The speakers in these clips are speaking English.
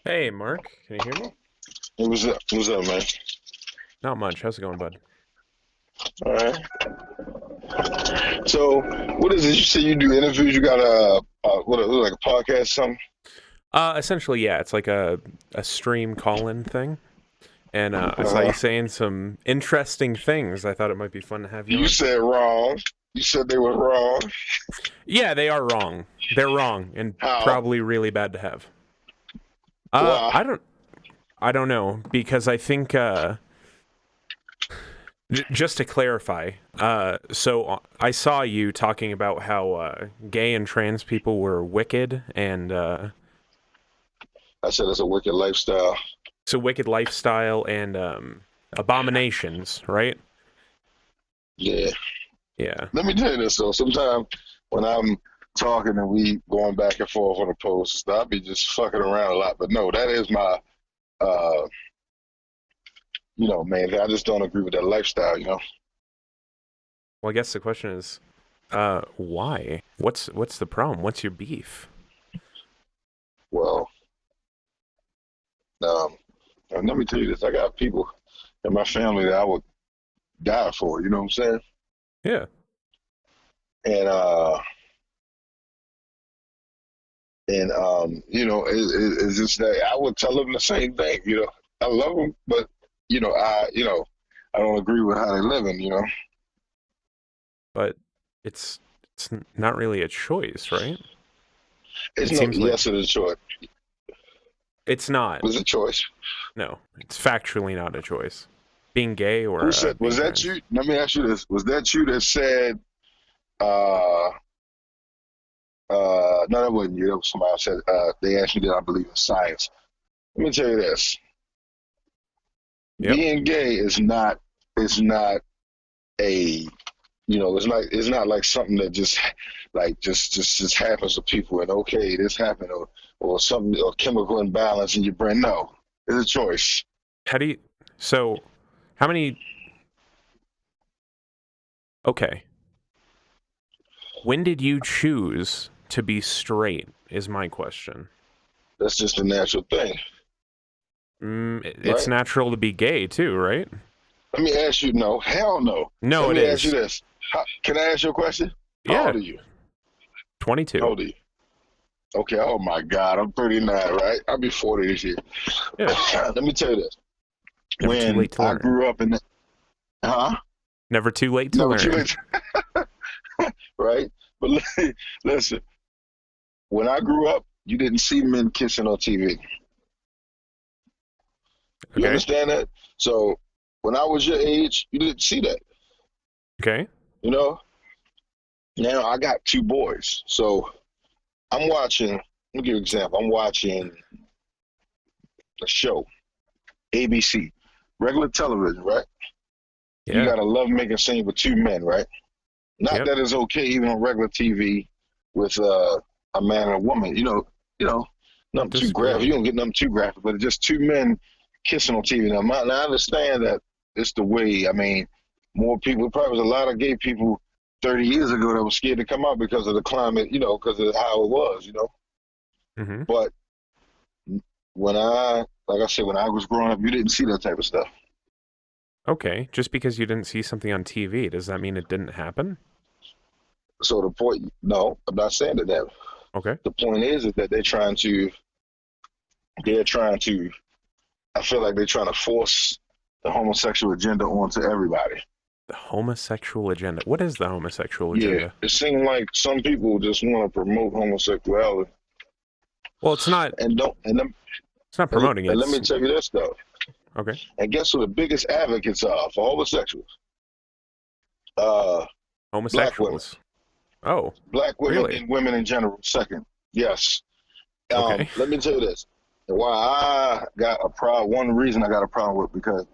Hey, Mark, can you hear me? What's up? What's up, man? Not much. How's it going, bud? All right. So, what is it? You say you do interviews? You got like a podcast, or something? Essentially, yeah, it's like a stream call-in thing, and I saw you Uh, saying some interesting things. I thought it might be fun to have you you on. said wrong. You said they were wrong. Yeah, they are wrong. They're wrong, and How? probably really bad to have. Why? I don't know because I think just to clarify, I saw you talking about how gay and trans people were wicked and I said it's a wicked lifestyle. so wicked lifestyle and abominations, right? Yeah. Yeah. Let me tell you this though. Sometimes when I'm talking and we going back and forth on the posts, I'll be just fucking around a lot. But no, that is my, uh, man. I just don't agree with that lifestyle. Well, I guess the question is, why? What's the problem? What's your beef? Well, um, and let me tell you this. I got people in my family that I would die for. You know what I'm saying? Yeah. And it's just that I would tell them the same thing. I love them, but I don't agree with how they're living. But it's not really a choice, right? It's It no seems like yes, it is a choice. it's not. It's a choice. No, it's factually not a choice. Being gay or Who said? Was being that trans. you? Let me ask you this: was that you that said? Uh, no, that wasn't you. That was somebody else said. They asked me that I believe in science. Let me tell you this: Yep. being gay is not. It's not a it's not like something that just like just happens to people and okay this happened or something or chemical imbalance in your brain. No, it's a choice. How do you? So, how many? Okay. When did you choose to be straight? Is my question. That's just a natural thing, It's right? natural to be gay too, right? Let me ask you. No, hell no. No, Let it me ask you is. this. Can I ask you a question? How Yeah, old are you? How 22. old are you? Okay. Oh my God, I'm 39, right? I'll be 40 this year. Yeah, Let me tell you this. never too When late to I learn. grew up in, huh? Never too late to Never too learn. late, right? But listen, when I grew up, you didn't see men kissing on TV. You Okay. understand that? So when I was your age, you didn't see that. Okay. You know. Now I got two boys, so I'm watching. Let me give you an example. I'm watching a show, ABC, regular television, right? You Yeah. got a love making scene with two men, right? Not Yep. that it's okay even on regular TV with a man and a woman. Don't Nothing too graphic. disagree. You don't get nothing too graphic, but it's just two men kissing on TV. Now I understand that it's the way. I mean, more people. Probably was a lot of gay people 30 years ago that were scared to come out because of the climate. Because of how it was. Hmm. But like I said, when I was growing up, you didn't see that type of stuff. Okay. Just because you didn't see something on TV, does that mean it didn't happen? So the point, no, I'm not saying that. Okay. The point is that they're trying to. I feel like they're trying to force the homosexual agenda onto everybody. The homosexual agenda. What is the homosexual Yeah, agenda? it seems like some people just want to promote homosexuality Well, it's not. and don't. It's not And, promoting it. and let me It's tell you this though. okay. And guess who the biggest advocates are for homosexuals? Uh, black women, Homosexuals. Oh, black women, really? and women in general. Second, yes. Okay. Let me tell you this. Why I got a problem. One reason I got a problem with because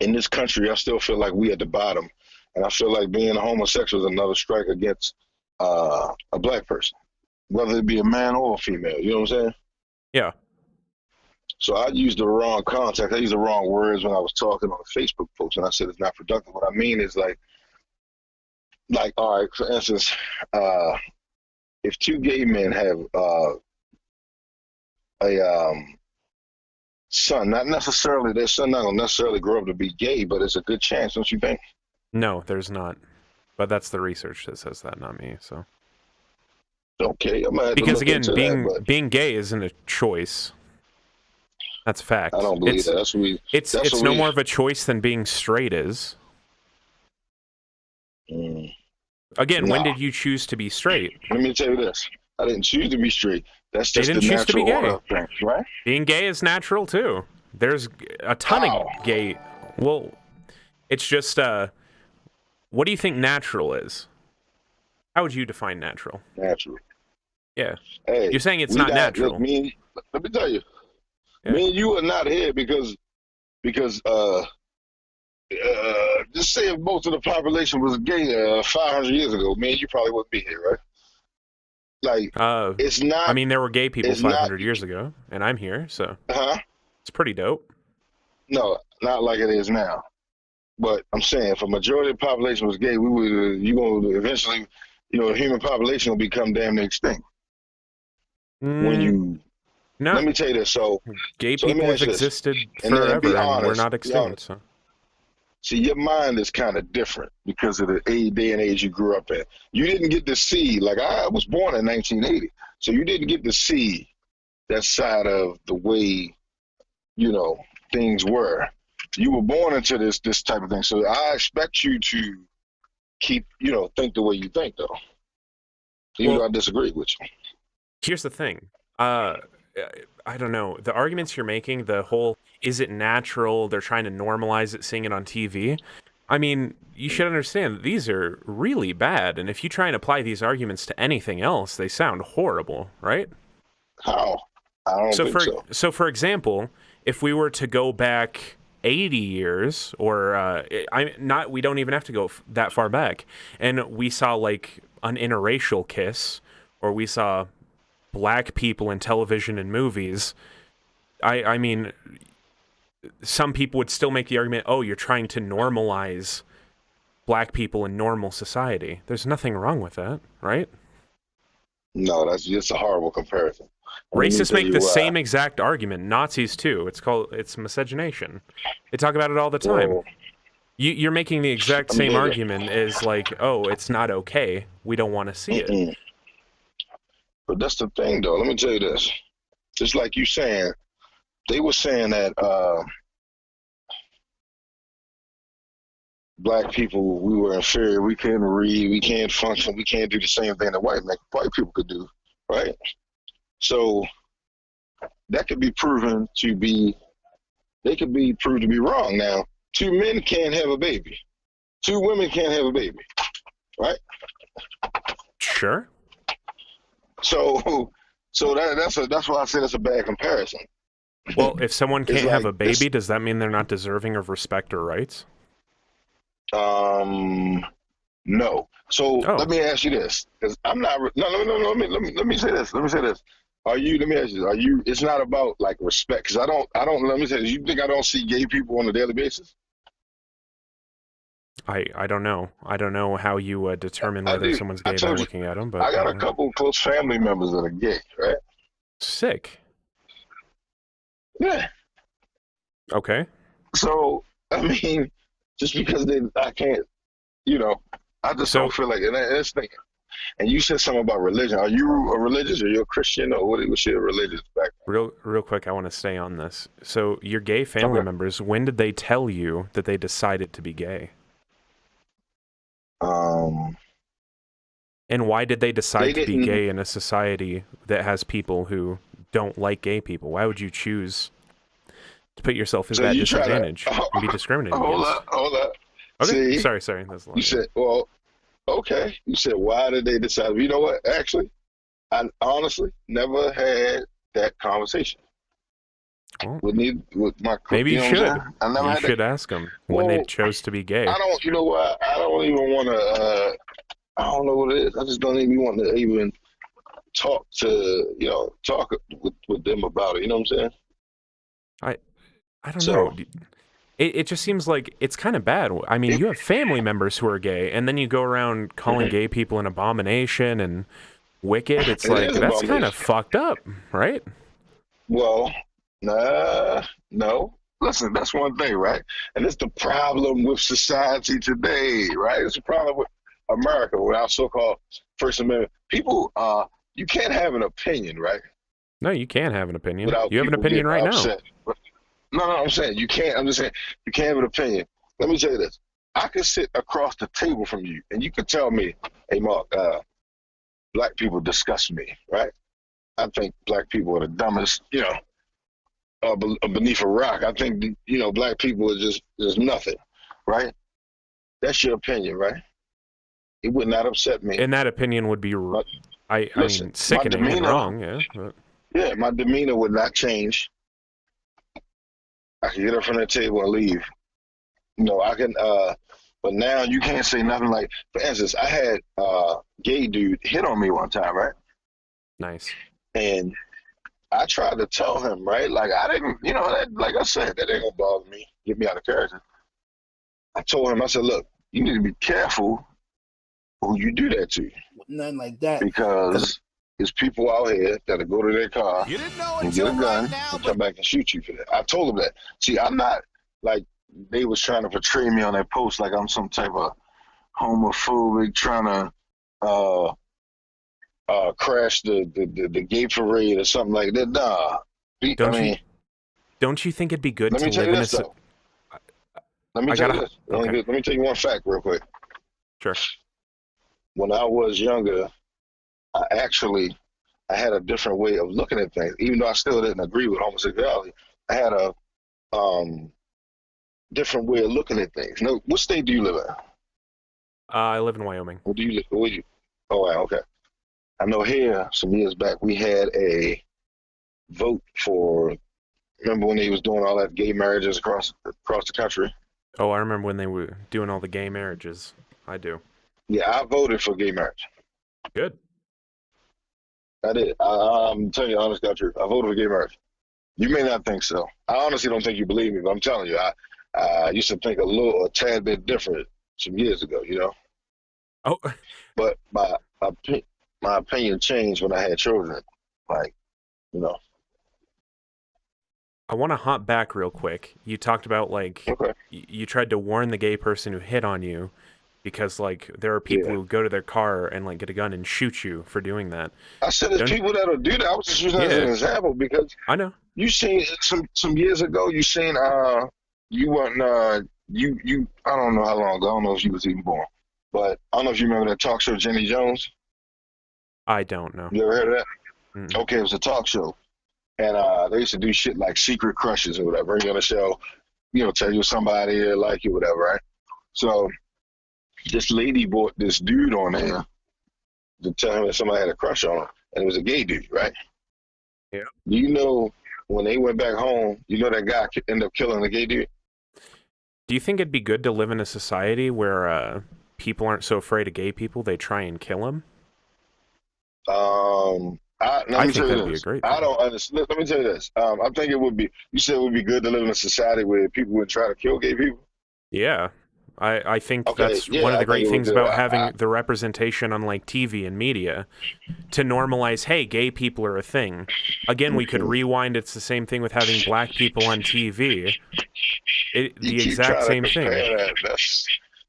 in this country, I still feel like we at the bottom, and I feel like being a homosexual is another strike against a black person, whether it be a man or a female. You know what I'm saying? Yeah. So I used the wrong context. I used the wrong words when I was talking on a Facebook post, and I said it's not productive. What I mean is like all right, for instance, if two gay men have a son, not necessarily their son not gonna necessarily grow up to be gay, but it's a good chance, don't you think? No, there's not. But that's the research that says that, not me. So Okay, I'm gonna have to because look again, into that, but being gay isn't a choice. That's a fact. I don't believe that. That's what we. It's That's what no we, more of a choice than being straight is. Again, when No. did you choose to be straight? Let me tell you this. I didn't choose to be straight. That's They just the didn't choose to be natural gay. order of things, right? Being gay is natural too. There's a ton How? of gay. Well, it's just what do you think natural is? How would you define natural? Natural. Yeah. Hey, You're saying it's we not got- natural. Look, let me tell you. Yeah. Me and you are not here because just say if most of the population was gay 500 years ago, me and you probably wouldn't be here, right? Like, it's not. I mean, there were gay people it's not- 500 years ago, and I'm here, so Huh? it's pretty dope. No, not like it is now. But I'm saying, if a majority of the population was gay, you gonna eventually, the human population will become damn near extinct. When you, No, let me tell you this. So gay so let me people ask have you this. existed And then forever, be and we're honest, not be extinct. honest. So. See, your mind is kind of different because of the day and age you grew up in. You didn't get to see, like I was born in 1980, so you didn't get to see that side of the way, things were. You were born into this type of thing, so I expect you to keep, think the way you think, though. Even though I disagree with you. Here's the thing. I don't know. The arguments you're making, the whole, is it natural? They're trying to normalize it, seeing it on TV. I mean, you should understand that these are really bad. And if you try and apply these arguments to anything else, they sound horrible, right? How? I don't think so. So, for example, if we were to go back 80 years, or we don't even have to go that far back, and we saw like an interracial kiss, or we saw black people in television and movies, I mean, some people would still make the argument, oh, you're trying to normalize black people in normal society. There's nothing wrong with that, right? No, that's just a horrible comparison. Racists make the same exact argument. Nazis too. It's miscegenation. They talk about it all the time. Well, You're making the exact same argument as like, oh, it's not okay. We don't want to see it. But that's the thing, though. Let me tell you this. Just like you saying, they were saying that black people, we were inferior. We couldn't read. We can't function. We can't do the same thing that white people could do, right? So that could be proven to be, they could be proved to be wrong. Now, 2 men can't have a baby. 2 women can't have a baby, right? Sure. So that's why I say that's a bad comparison. Well, if someone can't have like a baby, does that mean they're not deserving of respect or rights? No. So let me ask you this, because I'm not. No. Let me say this. Let me say this. Let me ask you. It's not about like respect, because I don't. Let me say this. You think I don't see gay people on a daily basis? I don't know. I don't know how you determine whether someone's gay by looking at them. But I got a couple close family members that are gay, right? Sick. Yeah. Okay. So I mean, just because I can't, I just don't feel like it. That's thinking. And you said something about religion. Are you a religious, or you a Christian, or what's your religious background? Real quick, I want to stay on this. So your gay family members, when did they tell you that they decided to be gay? And why did they decide to be gay in a society that has people who don't like gay people? Why would you choose to put yourself at that disadvantage and be discriminated against? Hold up. Okay, See, sorry. That's you said, well, okay. You said, why did they decide? You know what? Actually, I honestly never had that conversation. Well, with my maybe you should. I never you had should ask them when they chose to be gay. I don't. You know what? I don't even want to. I don't know what it is. I just don't even want to even talk with them about it. You know what I'm saying? I don't know. It just seems like it's kind of bad. I mean, you have family members who are gay, and then you go around calling gay people an abomination and wicked. It's like, that's kind of fucked up, right? Well, No. Listen, that's one thing, right? And it's the problem with society today, right? It's a problem with America, with our so-called First Amendment. People, you can't have an opinion, right? No, you can have an opinion. Without You have an people opinion getting right now. upset. No, I'm saying you can't. I'm just saying you can't have an opinion. Let me tell you this. I could sit across the table from you, and you could tell me, "Hey, Mark, black people disgust me," right? I think black people are the dumbest, beneath a rock. I think black people are just nothing, right? That's your opinion, right? It would not upset me. And that opinion would be, But I listen, mean, my sickening and demeanor, wrong, yeah. But yeah, my demeanor would not change. I can get up from that table and leave. I can. But now you can't say nothing like. For instance, I had gay dude hit on me one time, right? nice. And I tried to tell him, right? Like I didn't, like I said, that ain't gonna bother me. Get me out of character. I told him, I said, look, you need to be careful who you do that to, Nothing like that. because there's people out here that'll go to their car You didn't know and get a until gun right now, and but come back and shoot you for that. I told him that. See, I'm not like they was trying to portray me on that post like I'm some type of homophobic trying to crash the gay parade or something like that. Nah. Don't you think it'd be good Let to me tell live you in this a... though. Let me I tell you gotta... this. Okay, Let me tell you one fact real quick. sure. When I was younger, I had a different way of looking at things. Even though I still didn't agree with homosexuality, I had a different way of looking at things. Now, what state do you live in? I live in Wyoming. Where do you live? Where you? Oh, wow, okay. I know here some years back we had a vote for. Remember when they was doing all that gay marriages across the country? Oh, I remember when they were doing all the gay marriages. I do. Yeah, I voted for gay marriage. Good. I did. I'm telling you the honest God truth. I voted for gay marriage. You may not think so. I honestly don't think you believe me, but I'm telling you, I used to think a tad bit different some years ago, Oh, But my opinion changed when I had children. Like, you know. I want to hop back real quick. You talked about, like, Okay. you tried to warn the gay person who hit on you because, like, there are people Yeah. who go to their car and, like, get a gun and shoot you for doing that. I said there's Don't- people that'll do that. I was just using that as an Yeah. example because I know. you seen some years ago. You seen you weren't you I don't know how long ago. I don't know if you was even born, but I don't know if you remember that talk show Jenny Jones. I don't know. You ever heard of that? Mm-mm. Okay, it was a talk show, and they used to do shit like secret crushes or whatever. Bring you on the show, tell you somebody they like you, whatever, right? So this lady brought this dude on there to tell him that somebody had a crush on him, and it was a gay dude, right? Yeah. Do you know when they went back home, that guy ended up killing the gay dude? Do you think it'd be good to live in a society where people aren't so afraid of gay people they try and kill them? Let I me think tell you that'd be a this. great I thing. don't understand. Let me tell you this. I think it would be. You said it would be good to live in a society where people would try to kill gay people. Yeah. I think Okay, that's yeah, one of I the great think it would things do. about having the representation on, like, TV and media to normalize, hey, gay people are a thing. Again, we could rewind. It's the same thing with having black people on TV. You The keep exact trying to same thing. compare that.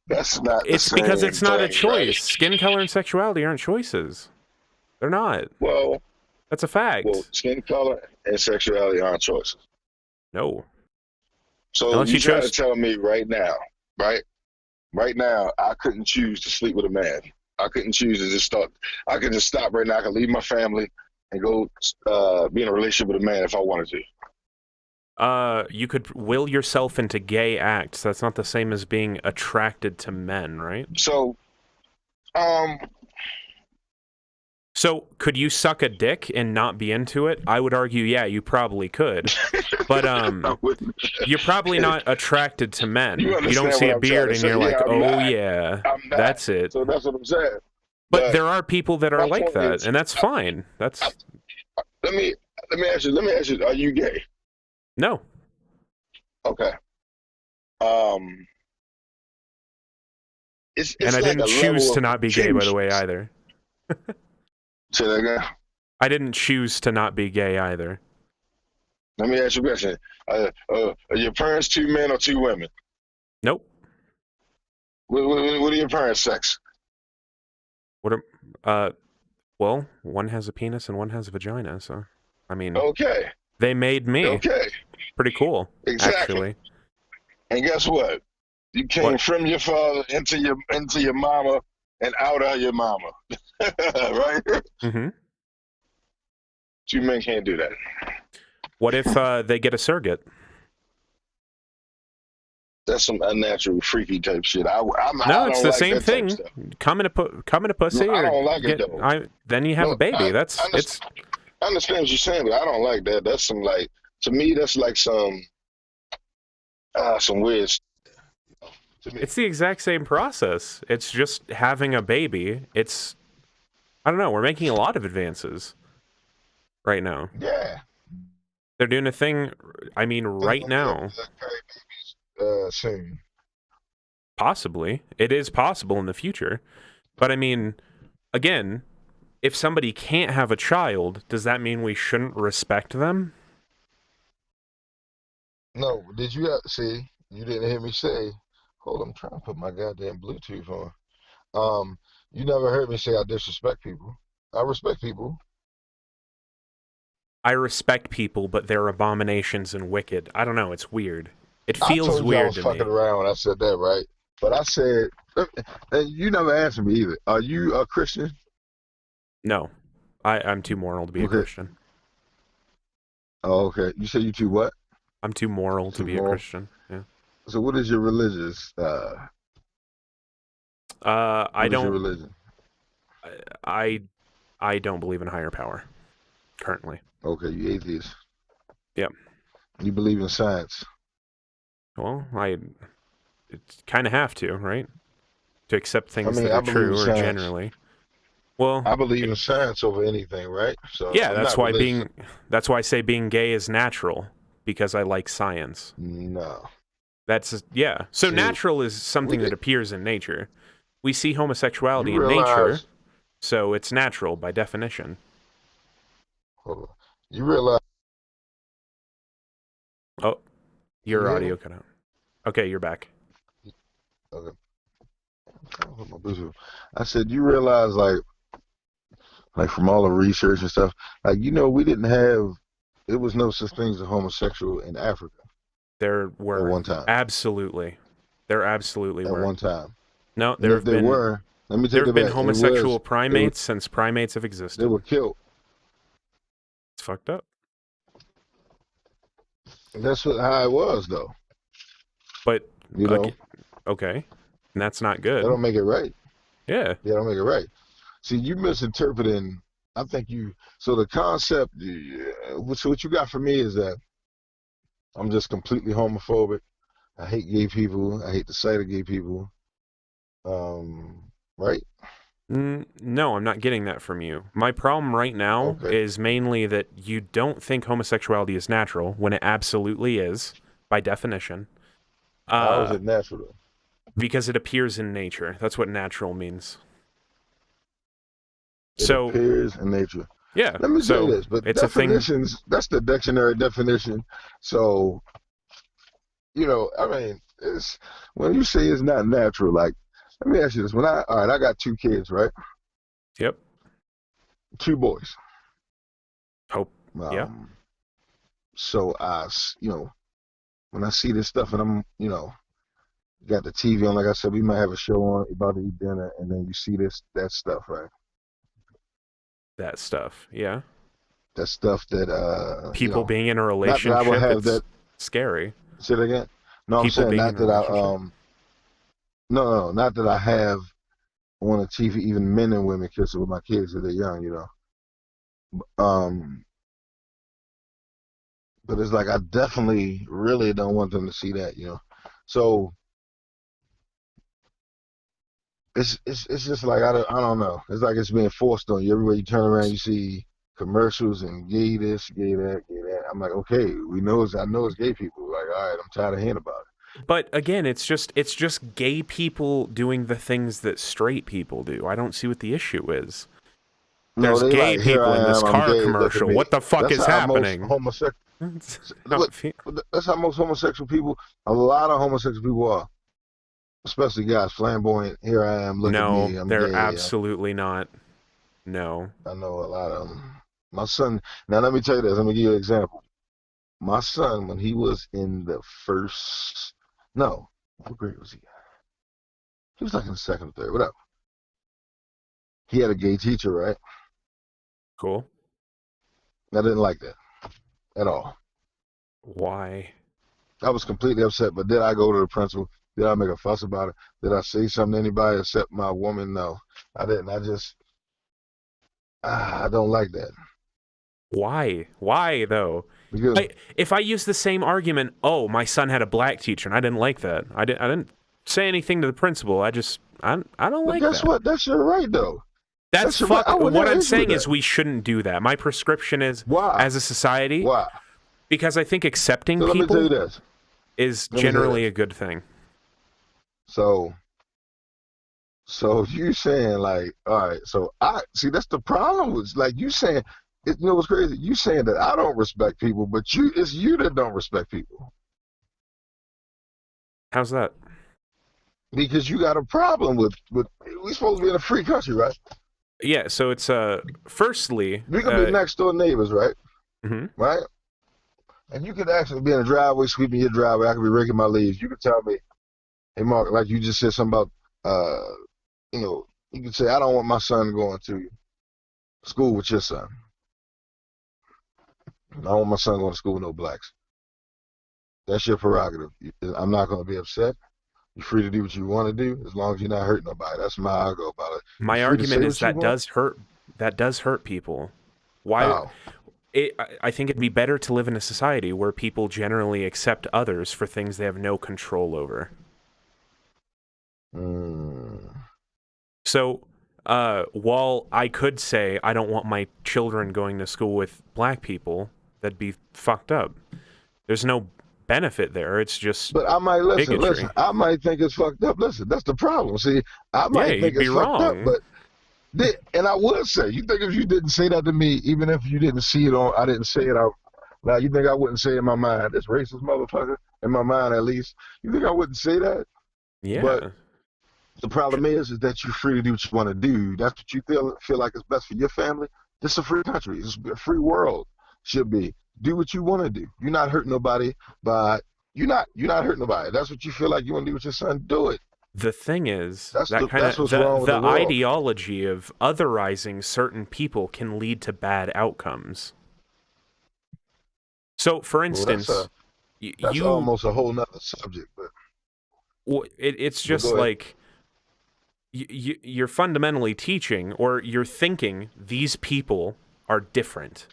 That's not the It's because same it's not a thing, choice. right? Skin color and sexuality aren't choices. They're not. Well, That's a fact. skin color and sexuality aren't choices. No. So Unless you you try to chose... tell me right now, right? Right now, I couldn't choose to sleep with a man. I couldn't choose to just start. I could just stop right now. I could leave my family and go be in a relationship with a man if I wanted to. You could will yourself into gay acts. That's not the same as being attracted to men, right? So, So, could you suck a dick and not be into it? I would argue, yeah, you probably could. But I wouldn't. you're probably not attracted to men. You You don't understand see what a I'm beard trying to and say. you're Yeah, like, I'm oh not. yeah, I'm not. that's it. So that's what I'm saying. But there are people that are my like point that, is, and that's fine. That's let me ask you. Are you gay? no. Okay. It's And I like didn't a choose level to of not be gay, by the way, kinship. either. Say that again. I didn't choose to not be gay either. Let me ask you a question. Are your parents two men or two women? Nope. What are your parents' sex? What are, uh, well, one has a penis and one has a vagina, so, I mean, Okay. they made me. Okay. Pretty cool, Exactly. actually. And guess what? You came What? from your father into your mama and out of your mama. Right? Mm-hmm. Two men can't do that. What if they get a surrogate? That's some unnatural, freaky type shit. No, I it's don't the like same that type thing. stuff. Come in a No, pussy I or don't like it get though. then you have a No, baby. I It's understand what you're saying, but I don't like that. That's some like to me. That's like some weird to me. it's the exact same process. It's just having a baby. It's I don't know. We're making a lot of advances right now. Yeah. They're doing a thing. I mean, And right we'll be able now, to carry babies soon. possibly it is possible in the future. But I mean, again, if somebody can't have a child, does that mean we shouldn't respect them? No, did you see? You didn't hear me say. Hold on, I'm trying to put my goddamn Bluetooth on. You never heard me say I disrespect people. I respect people. I respect people, but they're abominations and wicked. I don't know. It's weird. It I feels told you I weird was to fucking me. around when I said that, right? But I said, and you never answered me either. Are you a Christian? No, I'm too moral to be a Okay. Christian. Oh, okay. You say you too what? I'm too moral to Too be a moral. Christian. Yeah. So what is your religious? I What is your don't. religion? I I don't believe in higher power currently. Okay, you atheist. Yep. You believe in science. Well, I kind of have to, right? To accept I things mean, that I are believe in true or science. generally. Well, I believe in science over anything, right? So yeah, I'm not religious. that's why I say being gay is natural because I like science. No. Yeah. So See, natural is we something that did. appears in nature. We see You homosexuality in nature, realize? so it's natural by definition. Hold on. You realize? Oh, Can you your hear me? audio cut out. Okay, you're back. Okay. I'll put my Bluetooth. I said, you realize, like from all the research and stuff, like we didn't have. There was no such thing as a homosexual in Africa There at were one time. absolutely, there absolutely At were. one time, No, and if there were, let me there take have that been back. homosexual It was primates since primates have they existed. were killed. It's fucked up. And that's how it was, though. But You know, again, okay, and that's not that good. don't make it right. Yeah, They don't make it right. See, you misinterpreting. I think you. So the concept, so what you got for me is that I'm just completely homophobic. I hate gay people. I hate the sight of gay people. Right? No, I'm not getting that from you. My problem right now Okay. is mainly that you don't think homosexuality is natural when it absolutely is, by definition. How is Uh, it natural? because it appears in nature. That's what natural means. It So, appears in nature. yeah. Let me say So this, but it's a thing. definitions, that's the dictionary definition. So, I mean, it's when you say it's not natural, like, let me ask you this. All right, I got two kids, right? Yep. Two boys. Hope. Yeah. Um, so when I see this stuff and I'm, got the TV on, like I said, we might have a show on, about to eat dinner, and then you see that stuff, right? That stuff. Yeah. That stuff that, People being in a not that I will relationship, have it's that. scary. Say it again. No, I'm People saying being in not a that I relationship. no, not that I have on the TV even men and women kissing with my kids if they're young. Um, but it's like I definitely really don't want them to see that. So it's just like I don't know. It's like it's being forced on you. Everywhere you turn around, you see commercials and gay this, gay that, gay that. I'm like, okay, I know it's gay people. Like, all right, I'm tired of hearing about it. But again, it's just gay people doing the things that straight people do. I don't see what the issue is. No, There's they gay like, here people I in this am, I'm car gay, look at commercial. me. What the fuck That's is how most happening? homosexual. No, What? That's how most homosexual people. A lot of homosexual people are, especially guys, flamboyant. Here I am, look at no, me, I'm they're gay. absolutely not. No. I know a lot of them. My son. Now let me tell you this. Let me give you an example. My son, when he was in the first, no, what grade was he? He was like in the second or third, whatever. He had a gay teacher, right? Cool. I didn't like that at all. Why? I was completely upset. But did I go to the principal? Did I make a fuss about it? Did I say something to anybody except my woman? No, I didn't. I just, I don't like that. Why? Why though? Because, If I use the same argument, oh, my son had a black teacher and I didn't like that. I didn't say anything to the principal. I don't but like guess that. what? That's your right, though. That's your right. fuck. I wouldn't What have I'm issue with saying is that. we shouldn't do that. My prescription is, Why? as a society, Why? because I think accepting So let me tell you people this. is Let me tell you generally this. a good thing. So you saying like, all right, so I see that's the problem with like you saying you know what's crazy? You saying that I don't respect people, but it's you that don't respect people. How's that? Because you got a problem with we supposed to be in a free country, right? Yeah. So it's firstly, We could be next door neighbors, right? mhm. Right? And you could actually be in the driveway, sweeping your driveway. I could be raking my leaves. You could tell me, hey Mark, like you just said something about you know, you could say, I don't want my son going to school with your son. I don't want my son going to school with no blacks. That's your prerogative. I'm not going to be upset. You're free to do what you want to do as long as you're not hurting nobody. That's how I go about it. My You're free to argument say is what you that want. does hurt. That does hurt people. Why? Oh, I think it'd be better to live in a society where people generally accept others for things they have no control over. So, while I could say I don't want my children going to school with black people, that'd be fucked up. There's no benefit there. It's just but I might listen. bigotry. I might think it's fucked up. Listen, that's the problem. See, I Yeah, might think you'd be it's fucked up, wrong. but and I would say, you think if you didn't say that to me, even if you didn't see it on, I didn't say it out. Now you think I wouldn't say in my mind, this racist motherfucker, in my mind at least. You think I wouldn't say that? Yeah. But the problem is that you're free to do what you want to do. That's what you feel like is best for your family. This is a free country. It's a free world. Should be. Do what you want to do. You're not hurting nobody by you're not hurting nobody. That's what you feel like you want to do with your son. Do it. The thing is, That's that kind that's of what's wrong with the the world. ideology of otherizing certain people can lead to bad outcomes. So, for Well, instance, that's you almost a whole nother subject, but it's go just ahead. like you're fundamentally teaching or you're thinking these people are different,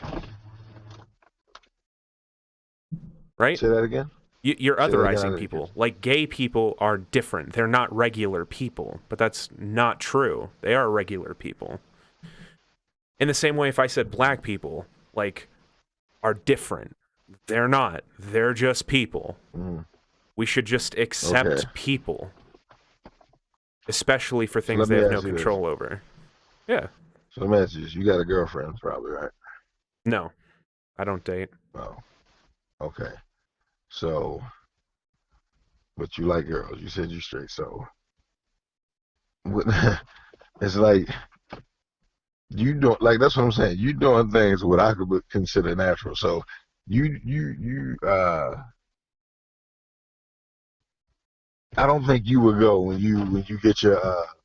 right? Say that again. You're Say that again. I otherizing didn't people. catch Like gay people are different. They're not regular people, but that's not true. They are regular people. In the same way, if I said black people, like, are different, they're not. They're just people. Mm. We should just accept Okay. people, especially for things let they me have no ask you this. control over. Yeah. So let me ask you this. You got a girlfriend, probably, right? No, I don't date. Oh, okay. So, but you like girls. You said you straight. So, it's like you don't like. That's what I'm saying. You doing things what I could consider natural. So, you. I don't think you would go when you get your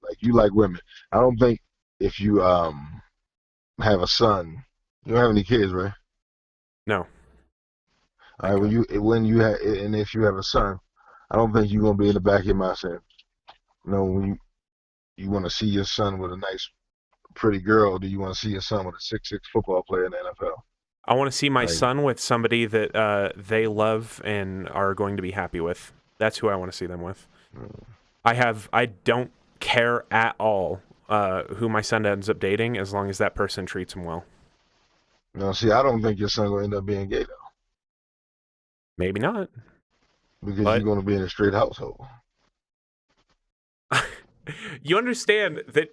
like you like women. I don't think if you have a son, you don't have any kids, right? No. All right, when you have and if you have a son, I don't think you're gonna be in the back of your mind saying, when you want to see your son with a nice, pretty girl, do you want to see your son with a 6'6" football player in the NFL? I want to see my Like, son with somebody that they love and are going to be happy with. That's who I want to see them with. I don't care at all who my son ends up dating as long as that person treats him well. see, I don't think your son gonna end up being gay though, Maybe not. because But- you're gonna be in a straight household. You understand that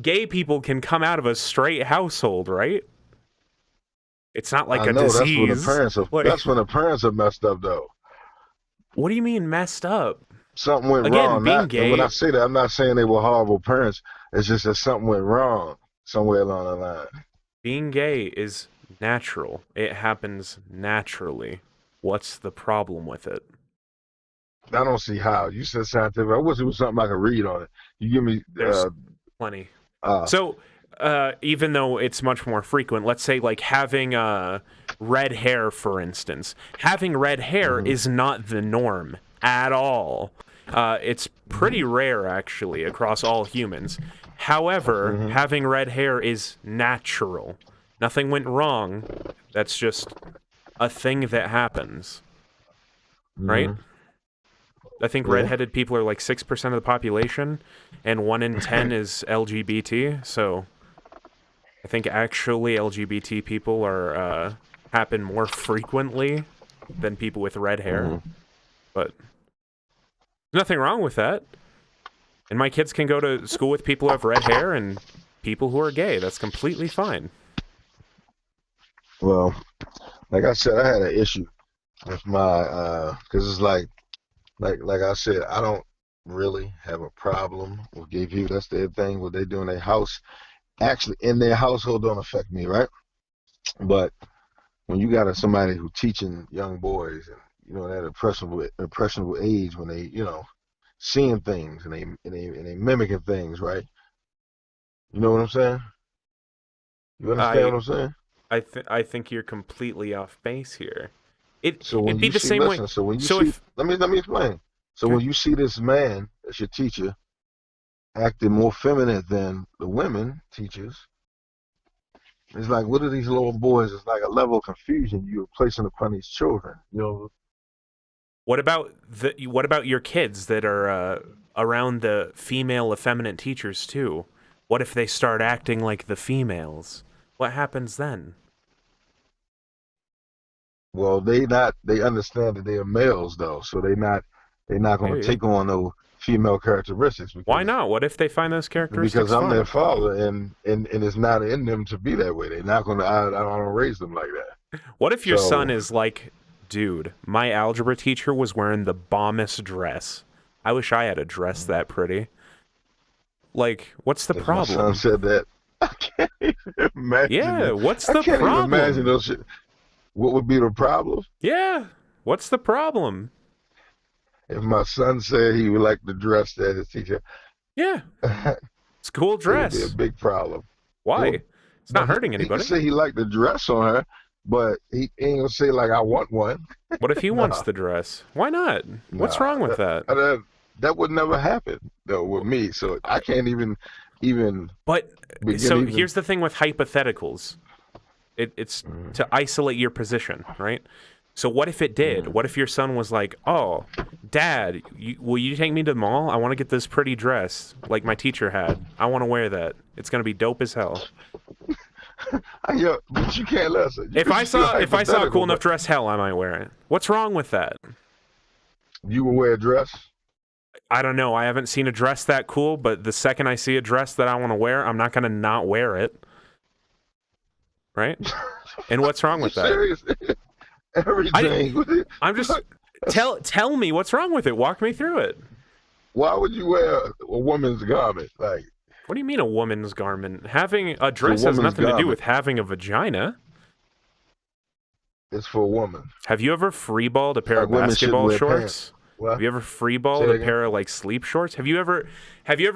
gay people can come out of a straight household, right? It's not like I a know disease. that's when the parents are messed up though. What do you mean messed up? Something went Again, wrong. being Not and when gay, I say that, I'm not saying they were horrible parents. It's just that something went wrong somewhere along the line. being gay is natural. It happens naturally. What's the problem with it? I don't see how. You said scientific. I wish it was something I could read on it. You give me There's plenty. uh So, even though it's much more frequent, let's say like having red hair, for instance. Having red hair is not the norm at all. It's pretty rare, actually, across all humans. However, having red hair is natural. Nothing went wrong. That's just a thing that happens. Right? I think Yeah. redheaded people are like 6% of the population, and 1 in 10 is LGBT. So I think actually LGBT people are happen more frequently than people with red hair. But there's nothing wrong with that. And my kids can go to school with people who have red hair and people who are gay. That's completely fine. Well, like I said, I had an issue with my because it's like I said, I don't really have a problem with gay people. That's their thing. What they do in their house, actually in their household, don't affect me, right? But when you got somebody who teaching young boys, and you know that impressionable age, when they seeing things and they mimicking things, right? You know what I'm saying? You understand what I'm saying? I think you're completely off base here. So when It'd be you the see, same listen, way. so when you So see, if let me explain. So Okay. when you see this man, that's your teacher, acting more feminine than the women teachers, it's like, what are these little boys? It's like a level of confusion you're placing upon these children. You know, what about your kids that are around the female effeminate teachers too? What if they start acting like the females? What happens then? well, they understand that they are males though, so they're not going to Maybe. take on no female characteristics Why not? What if they find those because characteristics I'm their fun? father, and it's not in them to be that way. They're not going to. I don't raise them like that. What if your son So is like, dude, my algebra teacher was wearing the bombest dress. I wish I had a dress that pretty. Like, what's the if my son problem? said that, I can't even imagine Yeah, it. what's I the can't even imagine problem? those shit. What would be the problem Yeah, what's the problem? if my son said he would like to dress that his teacher? Yeah, It it's a cool would be a dress. big problem. Well, Why? It's no, not hurting he can anybody. say he liked the dress on her, but he ain't gonna say like I want one. What if he wants Nah, the dress? Why not? What's nah, wrong with that? that would never happen though with me. So I can't even But begin so even. here's the thing with hypotheticals. It's to isolate your position, right? So what if it did? What if your son was like, "Oh, Dad, will you take me to the mall? I want to get this pretty dress like my teacher had. I want to wear that. It's gonna be dope as hell." Yeah, but you can't listen. If I It's still saw a cool hypothetical, enough but dress, hell, I might wear it. What's wrong with that? you will wear a dress. I don't know. I haven't seen a dress that cool, but the second I see a dress that I want to wear, I'm not gonna not wear it. Right? And what's wrong You with that? serious? Everything. I'm just tell me what's wrong with it. Walk me through it. Why would you wear a woman's garment? Like What do you mean a woman's garment? Having a it's a dress has woman's nothing to do garment. with having a vagina. It's for a woman. Have you ever freeballed a pair Like of women shouldn't basketball wear shorts? pants. What? Have you ever Say freeballed it a again. pair of like sleep shorts? Have you ever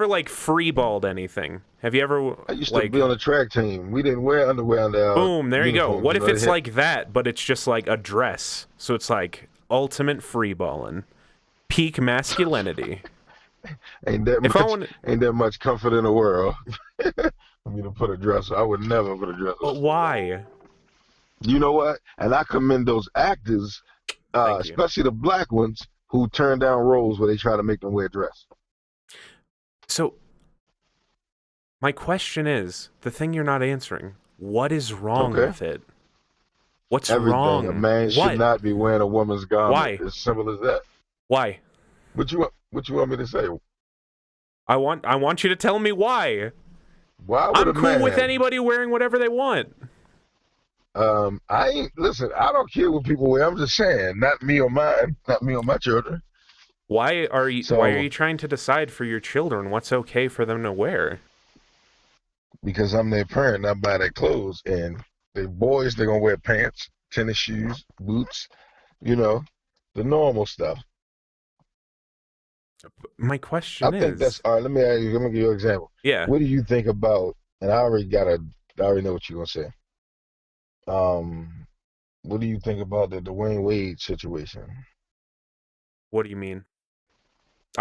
like freeballed anything? Have you ever I used to like be on the track team. We didn't wear underwear under our boom, there you go. uniforms. What You if know, it's they had- like that, but it's just like a dress? So it's like ultimate freeballing. Peak masculinity. ain't that If I much want ain't that much comfort in the world for me to put a dress on. I would never put a dress but on. why? You know what? And I commend those actors, Thank you. especially the black ones, who turn down roles where they try to make them wear a dress. So my question is, the thing you're not answering, what is wrong Okay. with it? What's Everything. wrong? A man What? should not be wearing a woman's garment. Why? As simple as that. Why? What you want me to say? I want you to tell me why. Why would I'm a cool with man? anybody wearing whatever they want. I ain't listen. I don't care what people wear. I'm just saying, not me or mine, not me or my children. Why are So you trying to decide for your children what's okay for them to wear? because I'm their parent, I buy their clothes, and the boys they're gonna wear pants, tennis shoes, boots, you know, the normal stuff. My I question think that's is, all right. Let me ask you. Let me give you an example. yeah, What do you think about? And I already know what you're gonna say. Um, what do you think about the Dwayne Wade situation what do you mean?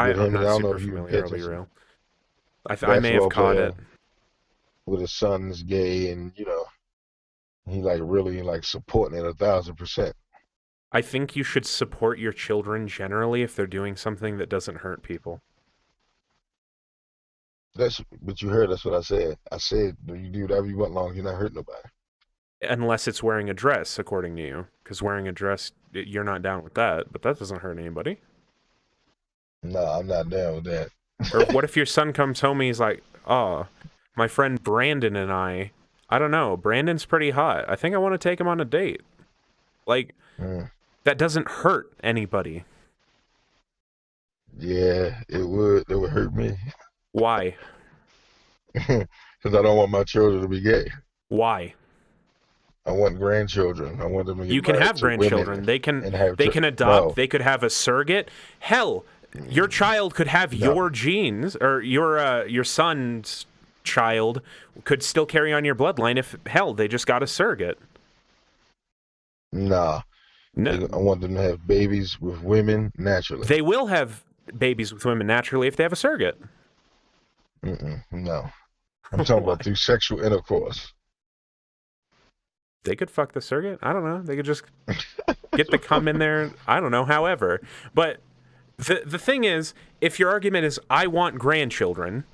with I'm him? And not I don't know super if you pay familiar, I'll be attention. real. I may have Basketball caught player it. with his son is gay, and he like really like supporting it 1,000%. I think you should support your children generally if they're doing something that doesn't hurt people. But you heard that's what I said. I said you do whatever you want, long as you're not hurting nobody. Unless it's wearing a dress, according to you. Because wearing a dress, you're not down with that, but that doesn't hurt anybody. No, I'm not down with that. Or what if your son comes home and he's like, oh, my friend Brandon and I don't know, Brandon's pretty hot. I think I want to take him on a date. Like, Mm, that doesn't hurt anybody. yeah, it would. It would hurt me Why? because I don't want my children to be gay. Why? I want grandchildren. I want them to get You can married have to grandchildren. women They can and have they can adopt. no, They could have a surrogate. Hell, your child could have no, your genes, or your son's child could still carry on your bloodline if hell they just got a surrogate. nah. No, I want them to have babies with women naturally. they will have babies with women naturally if they have a surrogate. No, I'm talking Why? about through sexual intercourse. They could fuck the surrogate. I don't know. They could just get the cum in there. I don't know. However, but the thing is, if your argument is I want grandchildren,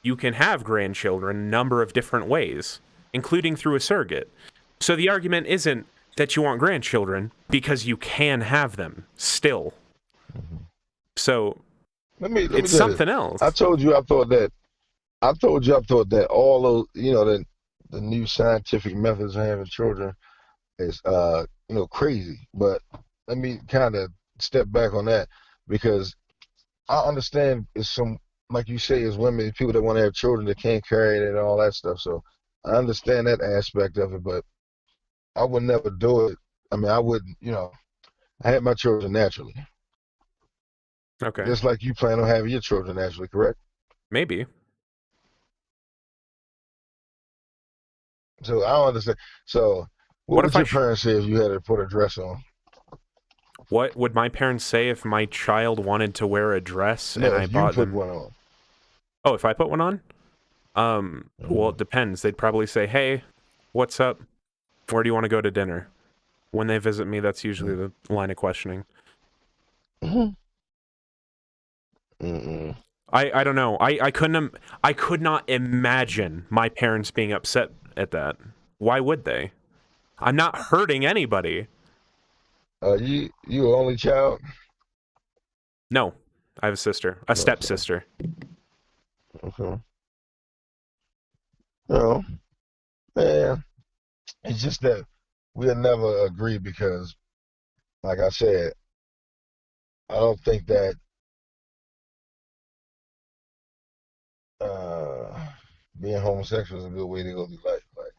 you can have grandchildren a number of different ways, including through a surrogate. So the argument isn't that you want grandchildren because you can have them still. So Let me it's say this. something else. I told you I thought that all those the new scientific methods of having children is crazy. But let me kind of step back on that because I understand it's some like you say is women people that want to have children that can't carry it and all that stuff. So I understand that aspect of it, but I would never do it. I mean, I wouldn't. I had my children naturally, Okay, just like you plan on having your children naturally, correct? maybe. So I don't understand. So what What would if I? your parents say if you had to put a dress on? What would my parents say if my child wanted to wear a dress and No, I if you bought put them? one on. Oh, if I put one on? Well, Mhm. it depends. They'd probably say, "Hey, what's up? Where do you want to go to dinner?" When they visit me, that's usually the line of questioning. Mhm. Mm-mm. I don't know. I could not imagine my parents being upset at that. Why would they? I'm not hurting anybody. You an only child? No, I have a sister, a Okay. stepsister. Okay. No, man, it's just that we'll never agree because, like I said, I don't think that uh, being homosexual is a good way to go through life. Like,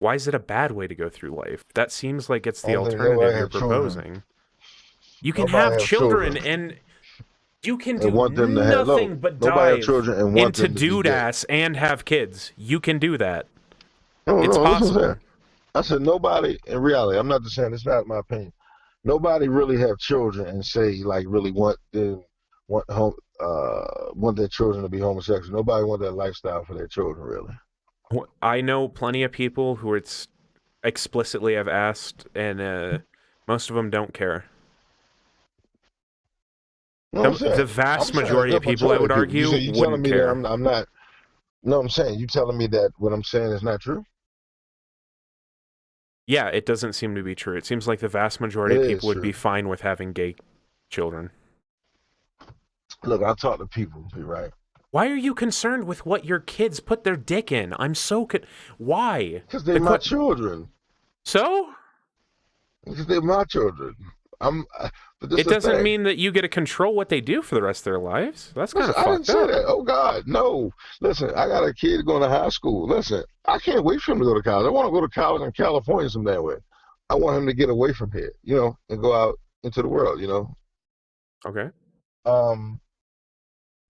Why is it a bad way to go through life? That seems like it's I the don't think nobody alternative you're have children. proposing. You can Nobody have have children children and you can and do want them to have no. nothing but Nobody have dive children and want into them to be dude gay. ass and have kids. You can do that. No, It's no, listen what I'm saying. possible. I said nobody in reality. I'm not just saying it's not my opinion. Nobody really have children and say like really want their children to be homosexual. Nobody want that lifestyle for their children really. I know plenty of people who it's explicitly have asked, and most of them don't care. You know what I'm The saying? I'm vast saying a majority of good people, I majority would of people. argue, You telling wouldn't me that care. I'm not. No, I'm saying you telling me that what I'm saying is not true. Yeah, it doesn't seem to be true. It seems like the vast majority It of is people would true. be fine with having gay children. Look, I talk to people, right? Why are you concerned with what your kids put their dick in? I'm so why? Because they're my children. So? Because they're my children. But this It the doesn't thing. mean that you get to control what they do for the rest of their lives. That's kind of Listen, I didn't fucked say up. that. Oh God, no. Listen, I got a kid going to high school. Listen, I can't wait for him to go to college. I want to go to college in California some damn way. I want him to get away from here, and go out into the world. Okay.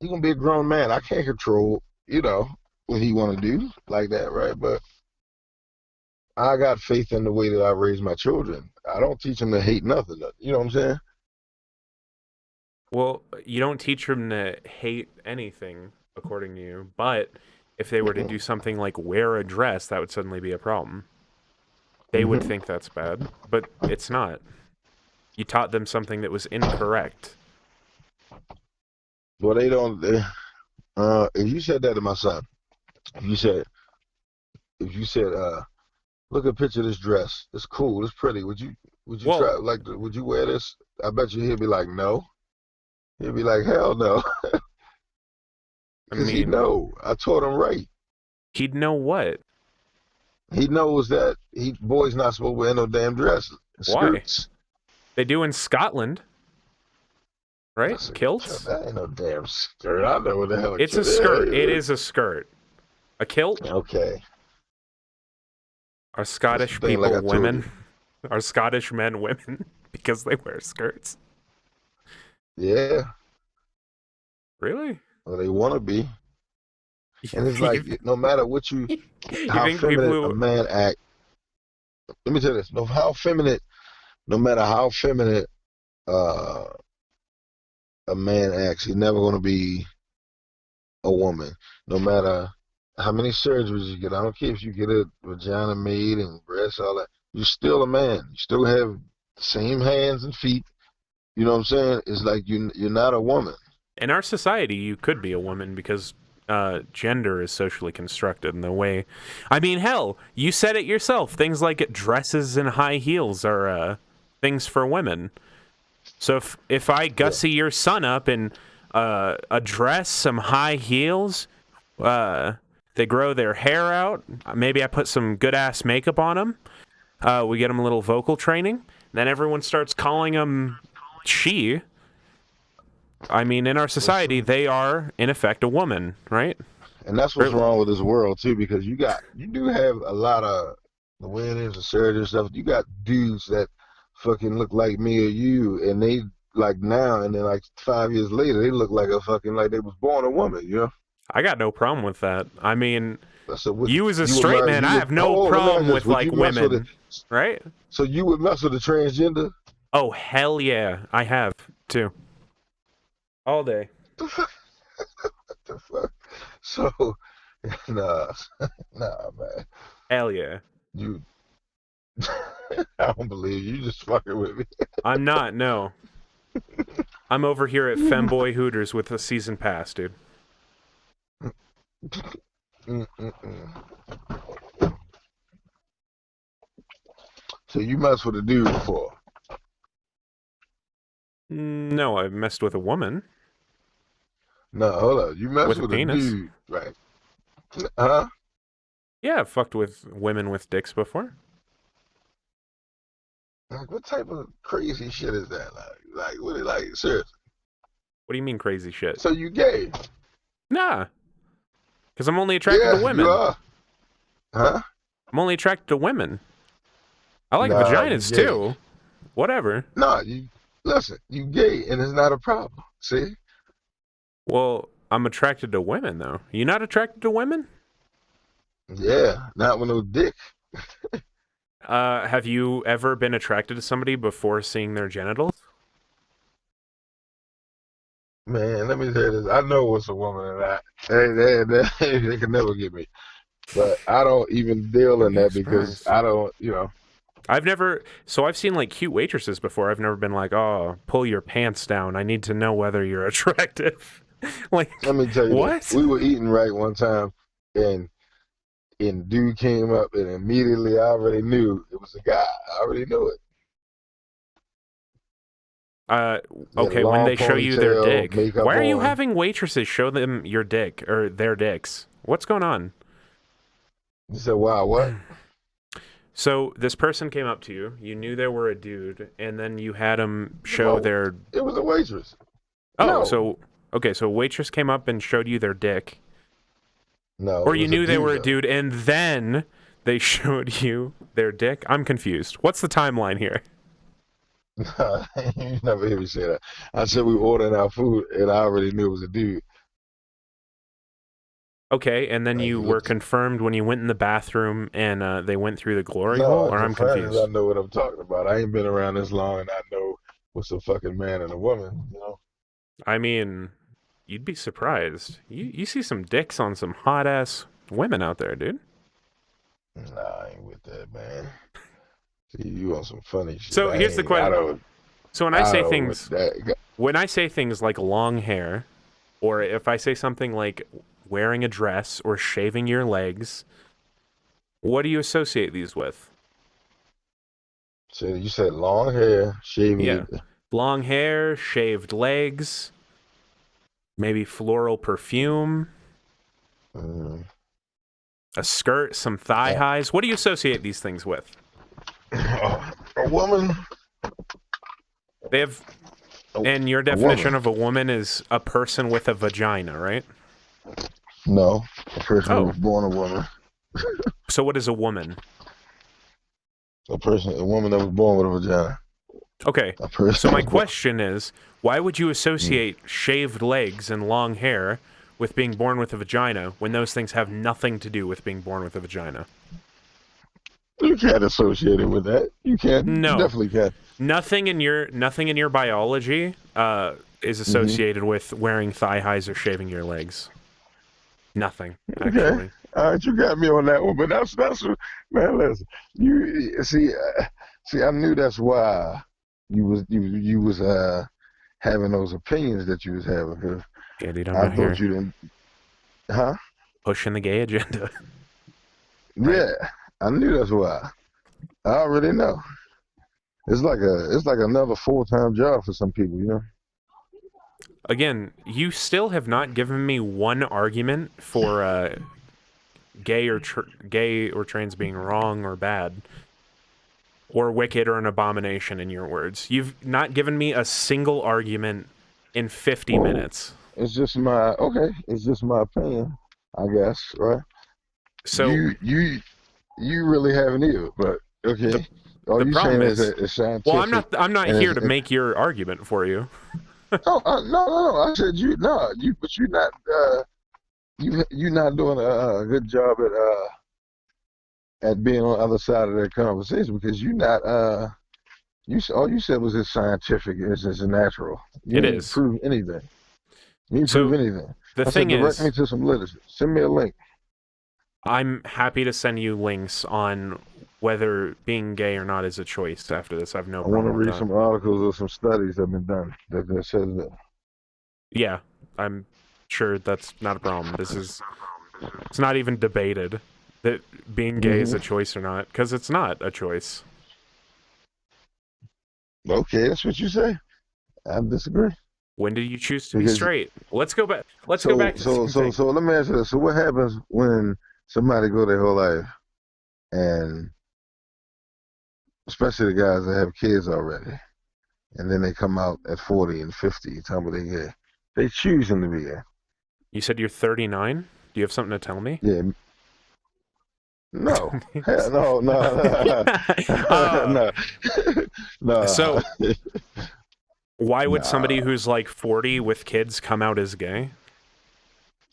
He's gonna be a grown man. I can't control, what he want to do like that, right? But I got faith in the way that I raise my children. I don't teach them to hate nothing. You know what I'm saying? Well, you don't teach them to hate anything, according to you. But if they were to do something like wear a dress, that would suddenly be a problem. They would think that's bad, but it's not. You taught them something that was incorrect. Well, they don't. If you said that to my son, if you said, look at a picture of this dress. It's cool. It's pretty. Would you Well- try would you wear this? I bet you he'll be like, no. He'll be like, hell no. I Because he mean, know. I taught him right. he'd know what? He knows that boys not supposed to wear no damn dresses. Why? Skirts. They do in Scotland, right? That's Kilts? That ain't no damn skirt. I know what the hell It's a skirt. It is a skirt. A kilt? Okay. Are Scottish That's the thing, people like I told women? Are Scottish men women because they wear skirts? Yeah. Really? Well, they want to be. And it's like, no matter what you how think feminine people a who... man act. Let me tell you this. No matter how feminine uh, a man acts, he's never going to be a woman. No matter how many surgeries you get. I don't care if you get a vagina made and breasts, all that. You're still a man. You still have the same hands and feet. You know what I'm saying? It's like you're not a woman. In our society, you could be a woman because gender is socially constructed in the way. I mean, hell, you said it yourself. Things like dresses and high heels are things for women. So if I gussy your son up in a dress, some high heels, they grow their hair out. Maybe I put some good ass makeup on them. We get them a little vocal training. Then everyone starts calling them she. I mean, in our society, they are, in effect, a woman, right? And that's what's wrong with this world, too, because you do have a lot of, the way it is, the surgery and stuff, you got dudes that fucking look like me or you, and they, like, now, and then, like, 5 years later, they look like like they was born a woman, I got no problem with that. I mean, So you as a straight man, I have no problem with, like, women, right? So you would mess with a transgender? Oh, hell yeah, I have, too. All day. What the fuck? So, nah, man. Hell yeah. You, I don't believe you. You just fucking with me. I'm not, no. I'm over here at Femboy Hooters with a season pass, dude. So you mess with a dude before? No, I've messed with a woman. No, hold up. You mess With a with a penis. dude, right? Huh? Yeah, I've fucked with women with dicks before. Like, what type of crazy shit is that? Like, seriously? What do you mean crazy shit? So you gay? Nah. Because I'm only attracted Yeah, to women. you are. Huh? I'm only attracted to women. I like Nah, vaginas you gay. too. Whatever. No, listen. You gay, and it's not a problem. See? Well, I'm attracted to women though. You not attracted to women? Yeah, not with no dick. Have you ever been attracted to somebody before seeing their genitals? Man, let me tell you this. I know what's a woman in that. They can never get me. But I don't even deal in that because I don't, I've seen like cute waitresses before. I've never been like, oh, pull your pants down. I need to know whether you're attractive. Like, let me tell you what? this. We were eating right one time, and dude came up, and immediately I already knew it was a guy. I already knew it. He had a Okay, when long they show you their ponytail, dick, makeup why are you on. having waitresses show them your dick or their dicks? What's going on? He said, "Wow, what?" So this person came up to you, you knew they were a dude, and then you had them show No, their. it was a waitress. Oh, No, so okay, so a waitress came up and showed you their dick, no, or it you was a knew they were a dude. dude, and then they showed you their dick. I'm confused. What's the timeline here? Though. You never hear me say that. I said we ordered our food, and I already knew it was a dude. Okay, and then Like he you were looked. confirmed when you went in the bathroom and they went through the glory No, hole, I or I'm confirmed because I confused. know what I'm talking about. I ain't been around this long, and I know what's a fucking man and a woman. You know. I mean, you'd be surprised. You see some dicks on some hot ass women out there, dude. Nah, I ain't with that, man. See, you on some funny shit. So I here's the ain't. question. So I don't with that. when I say things like long hair, or if I say something like wearing a dress or shaving your legs, what do you associate these with? So you said long hair, shaving Yeah, your. long hair, shaved legs, maybe floral perfume, Mm, a skirt, some thigh uh, highs. What do you associate these things with? a woman. They have, A, and your a woman. definition of a woman is a person with a vagina, right? No, a person who Oh, was born a woman. so what is a woman? A woman that was born with a vagina. Okay, A person so that my was born. question is, why would you Mm. associate shaved legs and long hair with being born with a vagina when those things have nothing to do with being born with a vagina? You can't associate it with that. You can. You No, definitely can. nothing in your biology is Hmm. associated with wearing thigh highs or shaving your legs. Nothing, Okay. actually. All right, you got me on that one, but that's man. Listen, you see. I knew that's why you was having those opinions that you was having. 'Cause Yeah, dude, I'm I out thought here you didn't, huh? pushing the gay agenda, right? Yeah, I knew that's why. I already know. It's like another full-time job for some people, you know. Again, you still have not given me one argument for gay or trans being wrong or bad or wicked or an abomination in your words. You've not given me a single argument in 50 Well, minutes. it's just my opinion, I guess, right? So You really haven't either, but the okay. All the you problem saying is is, that it's well, scientific I'm not and here to make your argument for you. no, no. I said you no, but you not doing a good job at being on the other side of that conversation because you not all you said was it's scientific, it's natural. You It ain't is. prove anything. You ain't prove So anything. the I said thing direct me is, to some literature. Send me a link. I'm happy to send you links on whether being gay or not is a choice after this. I have no I want to problem with read that. some articles or some studies that have been done that says that. Yeah, I'm sure that's not a problem. It's not even debated that being gay is Hmm. a choice or not, because it's not a choice. Okay, that's what you say. I disagree When did you choose to be because straight? Let's go back. Let's go back to the same thing. so let me ask you this. So what happens when somebody go their whole life and especially the guys that have kids already and then they come out at 40 and 50 tell me they gay. They choosing to be gay. You said you're 39. Do you have something to tell me? Yeah. No. Hell no, no. uh, No. No. so why would somebody Nah. who's like 40 with kids come out as gay?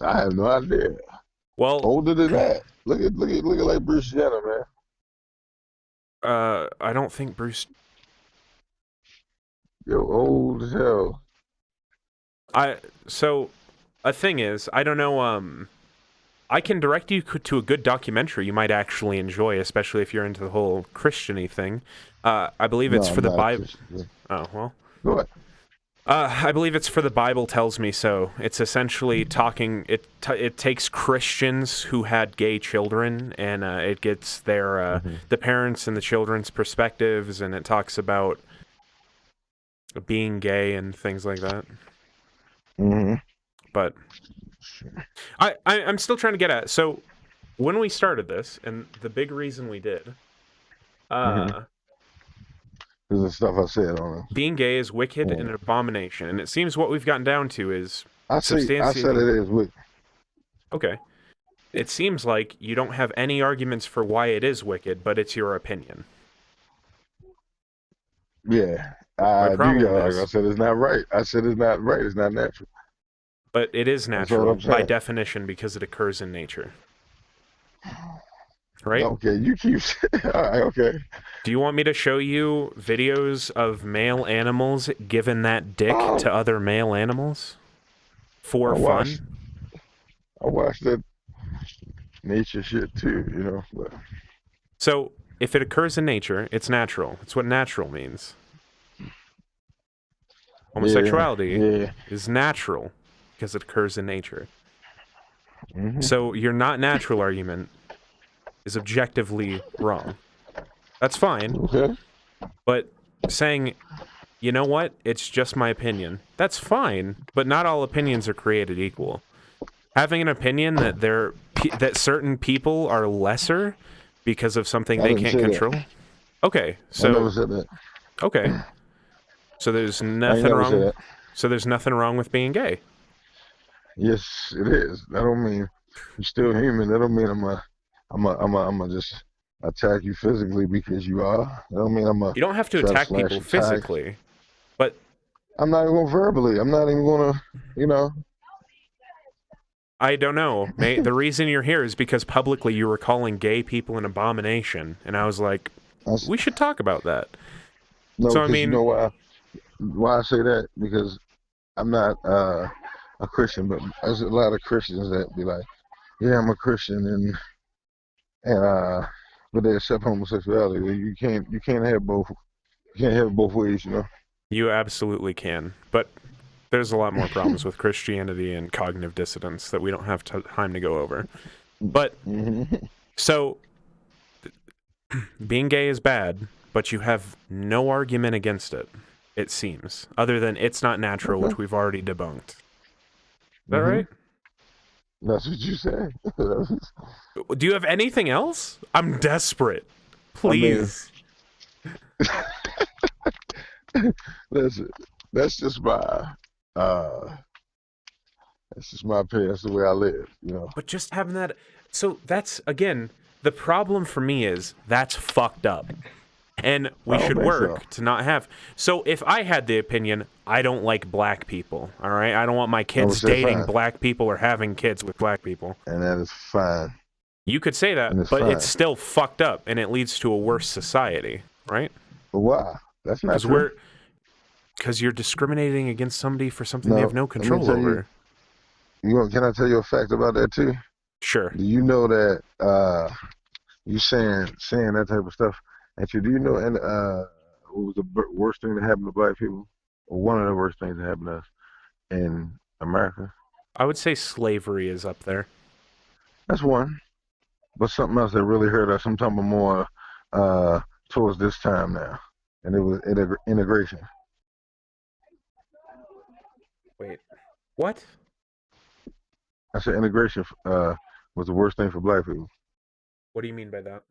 I have no idea. Well, Older than that. Look at like Bruce Jenner, man. I don't think Bruce. Yo, old as hell. So a thing is, I don't know. I can direct you to a good documentary you might actually enjoy, especially if you're into the whole Christiany thing. I believe No, it's for I'm the not a Bible. Christian. Oh well. Go ahead. I believe it's for the Bible tells me so. It's essentially talking. It takes Christians who had gay children, and it gets their Hmm. the parents and the children's perspectives, and it talks about being gay and things like that. Mm-hmm. But I'm still trying to get at. So when we started this, and the big reason we did, Mm-hmm. This is the stuff I said on it. being gay is wicked and an abomination, and it seems what we've gotten down to is I said it substantiating. is wicked. Okay, it seems like you don't have any arguments for why it is wicked, but it's your opinion. Yeah, My I do. problem Like I is, said, it's not right. I said it's not right. It's not natural. but it is That's what natural I'm by saying. definition because it occurs in nature. Right? Okay, you keep. All right. Okay. Do you want me to show you videos of male animals giving that dick Oh, to other male animals for I watched. fun? I watched that nature shit too. But So, if it occurs in nature, it's natural. It's what natural means. yeah, Homosexuality yeah. is natural because it occurs in nature. Hmm. So, your not natural argument is objectively wrong. That's fine, Okay. but saying, you know what, it's just my opinion, that's fine, but not all opinions are created equal. Having an opinion that that certain people are lesser because of something I they didn't can't say that. control. Okay, I never so said that. okay, so there's I ain't nothing never said wrong. that. So there's nothing wrong with being gay. Yes, it is. That don't mean you're still human. That don't mean I'm a just attack you physically because you are. That don't mean I'm a You don't have to try to attack slash people your tires. physically, but I'm not even going verbally. I'm not even gonna, you know. I don't know. The reason you're here is because publicly you were calling gay people an abomination, and I was like, I s we should talk about that. no, So I because you know mean, why I say that because I'm not a Christian, but there's a lot of Christians that be like, yeah, I'm a Christian, and but they accept homosexuality. You can't have both. You can't have it both ways. you absolutely can, but there's a lot more problems with Christianity and cognitive dissonance that we don't have time to go over. But Hmm. so being gay is bad, but you have no argument against it, it seems, other than it's not natural, Okay. which we've already debunked. Is that Hmm. right? That's what you say. Do you have anything else? I'm desperate. I mean, Please. listen, that's just my uh, that's just my opinion. That's the way I live. But just having that. So that's, again, the problem for me is that's fucked up. And I we don't should think so. work to not have. So if I had the opinion, I don't like black people, all right? I don't want my I would kids say dating fine, black people or having kids with black people. and that is fine, You could say and that, it's but it's fine. still fucked up and it leads to a worse society, right? But why? That's not Because true. you're discriminating against somebody for something they have No, no let me control tell you. over. Can I tell you a fact about that too? Sure. Do you know that you saying that type of stuff? Actually, do you know what was the worst thing that happened to black people? Or one of the worst things that happened to us in America? I would say slavery is up there. That's one. But something else that really hurt us. I'm talking about more uh, towards this time now, and it was integration. Wait. What? I said integration was the worst thing for black people. What do you mean by that?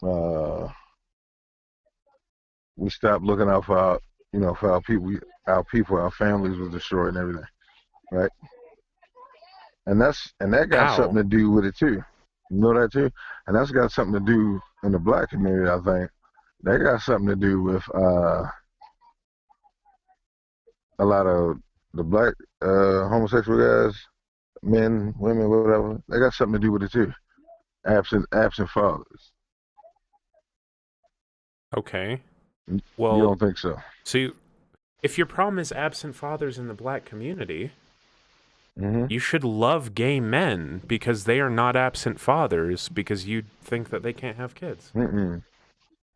Uh, we stopped looking out for our people. Our families was destroyed and everything, right? And that got something How? to do with it too. You know that too, and that's got something to do in the black community. I think that got something to do with a lot of the black homosexual guys, men, women, whatever. They got something to do with it too. Absent fathers. Okay. You Well, don't think so? if your problem is absent fathers in the black community, Hmm. you should love gay men because they are not absent fathers because you think that they can't have kids. Mm-mm.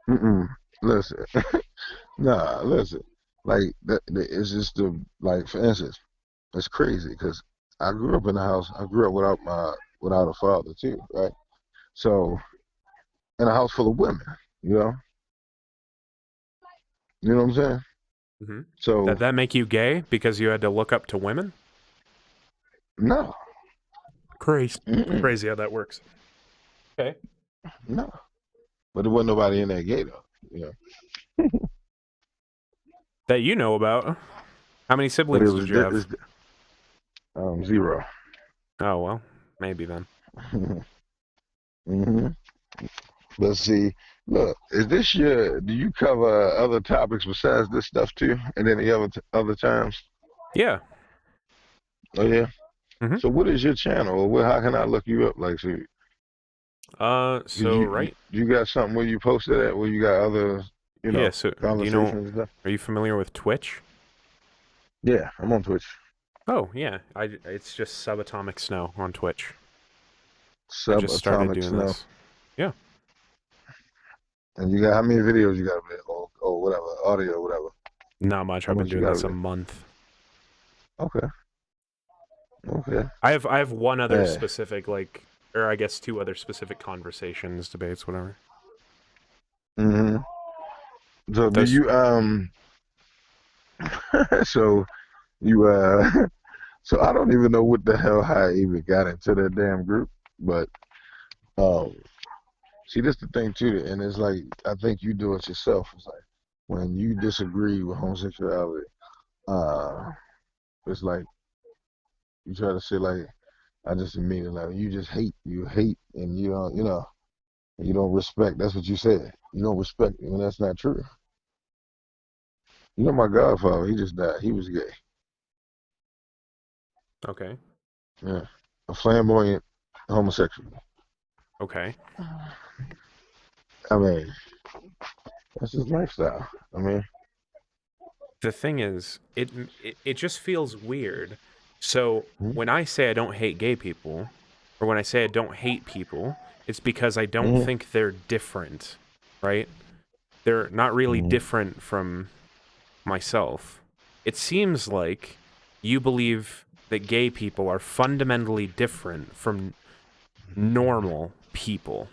Mm-mm. Listen, nah, listen. Like it's just like for instance, it's crazy because I grew up in a house. I grew up without a father too, right? So in a house full of women, you know, You know what I'm saying? Mm-hmm. So Did that make you gay because you had to look up to women? no, Crazy. mm-mm, Crazy how that works. Okay. no. But there wasn't nobody in that gay though. You know. That you know about. How many But it siblings was did you have? zero. Oh, well, maybe then. hmm But see, look, is this your? Do you cover other topics besides this stuff too, and any other times? Yeah. Oh yeah. Mm-hmm. So what is your channel, or how can I look you up? Like, so So, right. you got something where you posted at, where you got other, Yeah, so, do you know, conversations and stuff? are you familiar with Twitch? Yeah, I'm on Twitch. Oh, yeah. It's just Subatomic Snow on Twitch. I just started Subatomic doing Snow. this. Yeah. And you got how many videos you got up there? Or whatever, audio, whatever. Not much. How I've been much you doing got this up a there? month. Okay. Okay. I have one other Yeah. specific, like, or I guess two other specific conversations, debates, whatever. hmm So do Those, you so you so I don't even know what the hell how I even got into that damn group, but um see this the thing too, and it's like I think you do it yourself. It's like when you disagree with homosexuality, uh it's like you try to say like I just mean it like you hate and you don't respect. That's what you said. You don't respect when that's not true. You know my godfather, he just died. He was gay. okay. Yeah. A flamboyant homosexual. Okay. I mean, that's his lifestyle. I mean, The thing is, it just feels weird. So mm-hmm, when I say I don't hate gay people, or when I say I don't hate people, it's because I don't mm-hmm, think they're different, right? They're not really mm-hmm. different from myself. It seems like you believe that gay people are fundamentally different from normal people.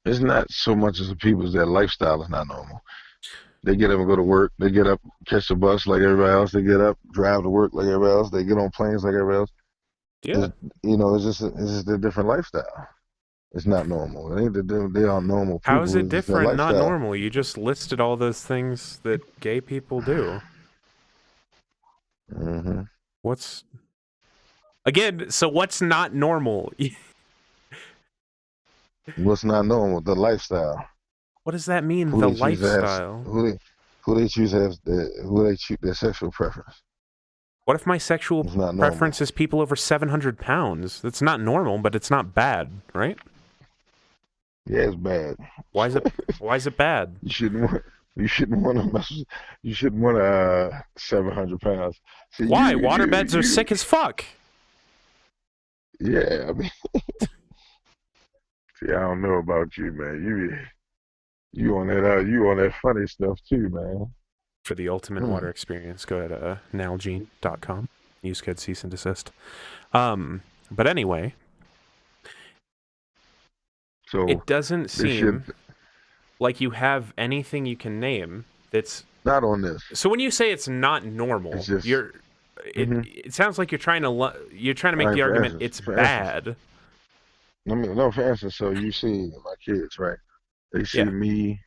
It's not so much as the people's their lifestyle is not normal. They get up and go to work. They get up, catch the bus like everybody else. They get up, drive to work like everybody else. They get on planes like everybody else. Yeah. It's, it's just a different lifestyle. It's not normal. It ain't that they are normal How is people. it It's just their different, not lifestyle. normal? You just listed all those things that gay people do. hmm What's again, so what's not normal? What's not normal? The lifestyle. What does that mean, Who the they choose to have, lifestyle? who they choose to have, who they choose their sexual preference. What if my sexual It's not normal. preference is people over 700 pounds? That's not normal, but it's not bad, right? Yeah, it's bad. Why is it bad? You shouldn't want. You shouldn't want to mess. You shouldn't want 700 pounds. See, Why? Waterbeds are sick as fuck. Yeah, I mean, see, I don't know about you, man. You on that funny stuff too, man. For the ultimate water experience, go to nalgene.com. Use code cease and desist. But anyway, So it doesn't this seem shit like you have anything you can name that's not on this. so when you say it's not normal, It's just it sounds like you're trying to make Alright, the for argument instance- it's for bad. no, for instance, so you see my kids, right? They see Yeah. me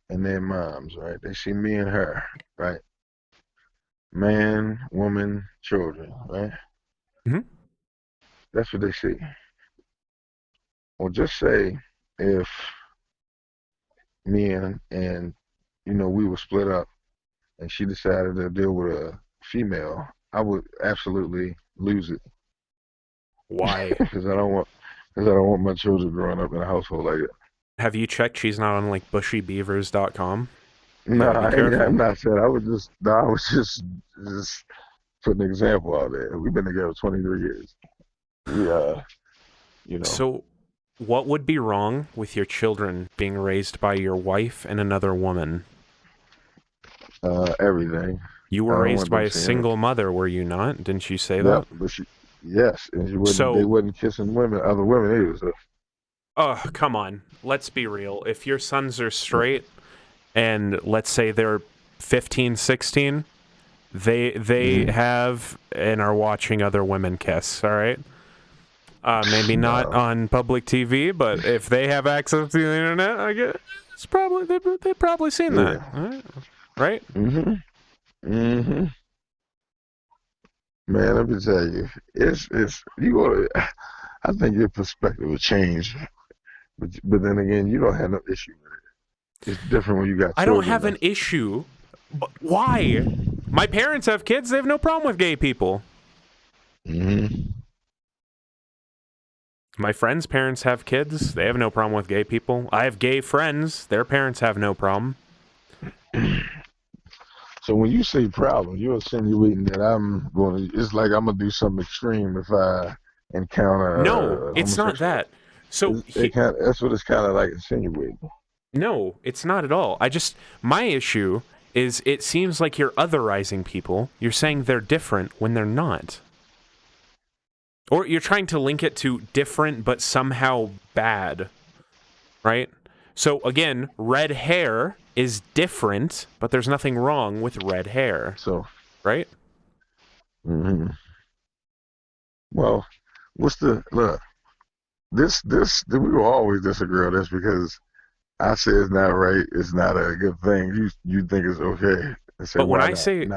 and their moms, right? They see me and her, right? Man, woman, children, right? Mhm. That's what they see. Well, just say if me and we were split up and she decided to deal with a female, I would absolutely lose it Why? because I don't want my children growing up in a household like that. Have you checked she's not on like bushybeavers.com? No, gotta be careful. I'm not saying. I was just putting an example out there. We've been together 23 years. We So, what would be wrong with your children being raised by your wife and another woman? Everything. You I were don't raised want by them a seeing it. single mother, were you not? Didn't you say Yep, that? but yes, and So- they wasn't kissing other women either. So. Oh, come on. Let's be real. If your sons are straight, and let's say they're 15, 16, they have and are watching other women kiss, all right? Maybe not on public TV, but if they have access to the internet, I guess it's probably they've probably seen that, right? Man, let me tell you, it's you go. I think your perspective will change, but then again, you don't have no issue with it. It's different when you got. I don't have an issue. But why? My parents have kids. They have no problem with gay people. My friends' parents have kids. They have no problem with gay people. I have gay friends. Their parents have no problem. So when you say problem, you're insinuating that I'm going to. It's like I'm gonna do something extreme if I encounter. No, it's not that. So that's what it's kind of like insinuating. No, it's not at all. My issue is it seems like you're otherizing people. You're saying they're different when they're not. Or you're trying to link it to different but somehow bad, right? So again, red hair is different, but there's nothing wrong with red hair. So, right? Well, look? This we will always disagree on this because I say it's not right. It's not a good thing. You think it's okay. But when I say,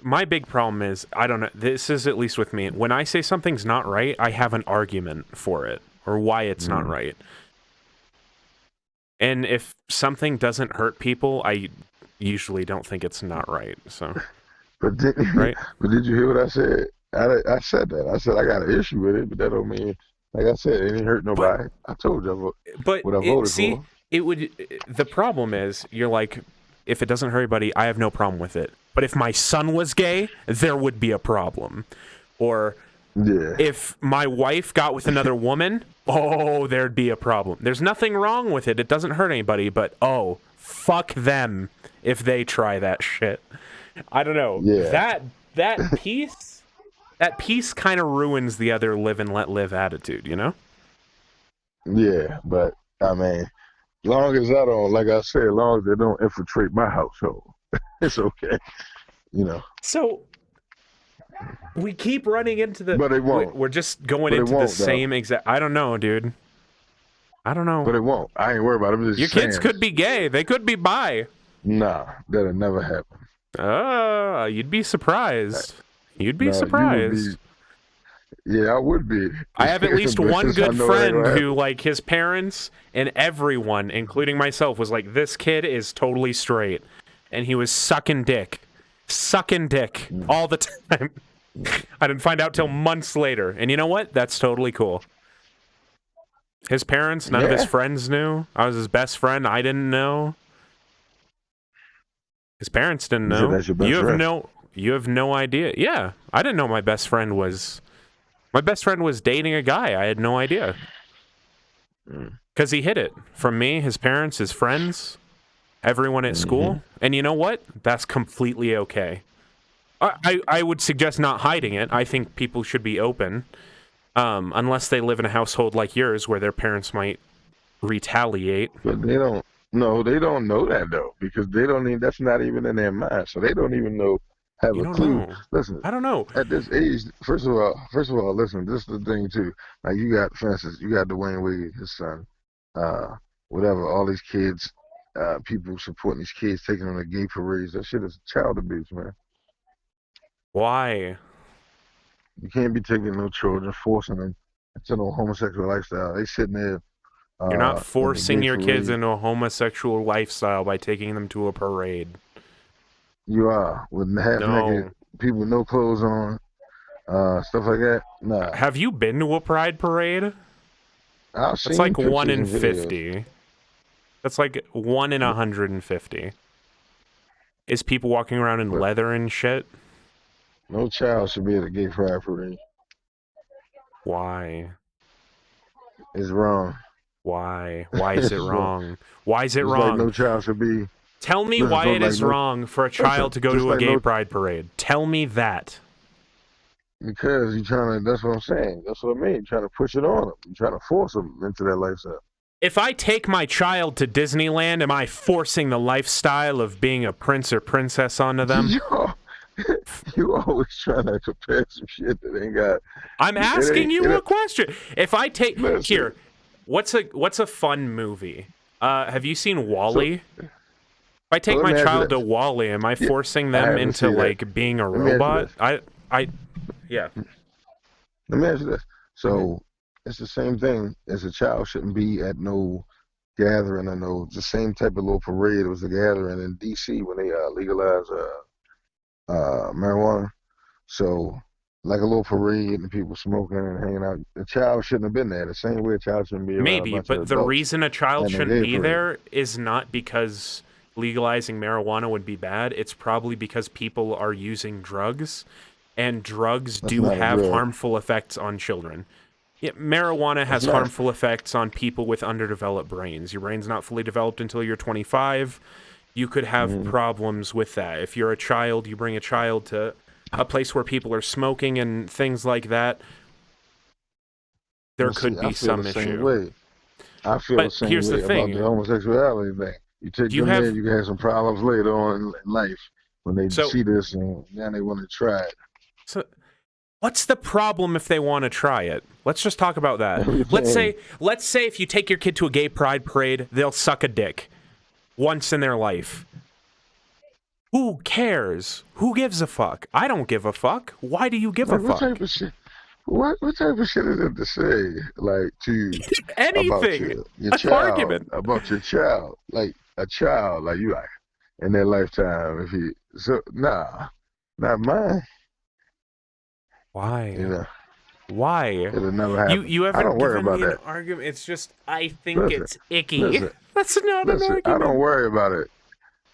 my big problem is, I don't know, this is at least with me, when I say something's not right, I have an argument for it, or why it's not right. And if something doesn't hurt people, I usually don't think it's not right, so. But did you hear what I said? I said that. I said I got an issue with it, but that don't mean, like I said, it didn't hurt nobody. I told you what I voted for. The problem is, you're like, if it doesn't hurt anybody, I have no problem with it. But if my son was gay, there would be a problem. Or if my wife got with another woman, there'd be a problem. There's nothing wrong with it. It doesn't hurt anybody, but fuck them if they try that shit. I don't know. Yeah. That piece kind of ruins the other live and let live attitude, you know? Yeah, but I mean, long as I don't, like I said, as long as they don't infiltrate my household, it's okay, you know. So we keep running into but it won't. We're just going into the same exact. I don't know, dude. I don't know. But it won't. I ain't worried about it. Your kids could be gay. They could be bi. Nah, that'll never happen. You'd be surprised. You'd be surprised. Yeah, I would be. I have at least one good friend who, like, his parents and everyone, including myself, was like, this kid is totally straight. And he was sucking dick all the time. I didn't find out till months later. And you know what? That's totally cool. His parents, none of his friends knew. I was his best friend. I didn't know. His parents didn't know. You have no idea. Yeah, I didn't know my best friend was dating a guy. I had no idea. Because he hid it from me, his parents, his friends, everyone at school. And you know what? That's completely okay. I would suggest not hiding it. I think people should be open. Unless they live in a household like yours where their parents might retaliate. But they don't know that, though, because they don't even, that's not even in their mind. So they don't even have a clue. Listen, I don't know. At this age, first of all, listen, this is the thing, too. Like, you got, for instance, Dwayne Wade, his son, whatever, all these kids, people supporting these kids, taking them to gay parades. That shit is child abuse, man. Why? You can't be taking no children, forcing them into no homosexual lifestyle. They sitting there. You're not forcing your kids into a homosexual lifestyle by taking them to a parade. You are, with half-naked people with no clothes on, stuff like that. Nah. Have you been to a pride parade? It's like 1 in 50. That's like 1 in 150. Is people walking around in leather and shit? No child should be at a gay pride parade. Why? It's wrong. Why? Why is it wrong? Why is it wrong? Like no child should be. Tell me why it is wrong for a child to go to a gay pride parade. Tell me that. Because you're trying to, that's what I'm saying. That's what I mean. You're trying to push it on them. You're trying to force them into that lifestyle. If I take my child to Disneyland, am I forcing the lifestyle of being a prince or princess onto them? You always trying to compare some shit that ain't got. I'm asking you a question. If I take Listen. here, what's a fun movie? Have you seen Wall-E? If I take my child to Wall-E, am I forcing them into like being a robot? Yeah. Let me ask you this. So it's the same thing as a child shouldn't be at no gathering. I know it's the same type of little parade. It was a gathering in D.C. when they legalized marijuana. So like a little parade and people smoking and hanging out. The child shouldn't have been there. The same way a child shouldn't be around Maybe, a bunch but of the adults reason a child at no shouldn't gay be parade. there is not because legalizing marijuana would be bad. It's probably because people are using drugs, and drugs That's do not a have drug. harmful effects on children. Yeah, marijuana has not. harmful effects on people with underdeveloped brains. Your brain's not fully developed until you're 25. You could have problems with that. If you're a child, you bring a child to a place where people are smoking and things like that, there Well, could see, be I feel some the same issue. way. I feel But the same here's the way about thing. the homosexuality thing. You take You them there, have- you can have some problems later on in life when they So- see this and now they want to try it. So, what's the problem if they want to try it? Let's just talk about that. Everything. Let's say if you take your kid to a gay pride parade, they'll suck a dick once in their life. Who cares? Who gives a fuck? I don't give a fuck. Why do you give a Like, what fuck? type of shit? What type of shit is it to say? Like to about Anything. your An child, argument. about your child, like a child, like you like in their lifetime. If he not mine. Why? You know, Why? it'll never happen. You I haven't don't worry given about me an that. argument. It's just I think Listen, it's icky. listen, That's not an Listen, argument. I don't worry about it.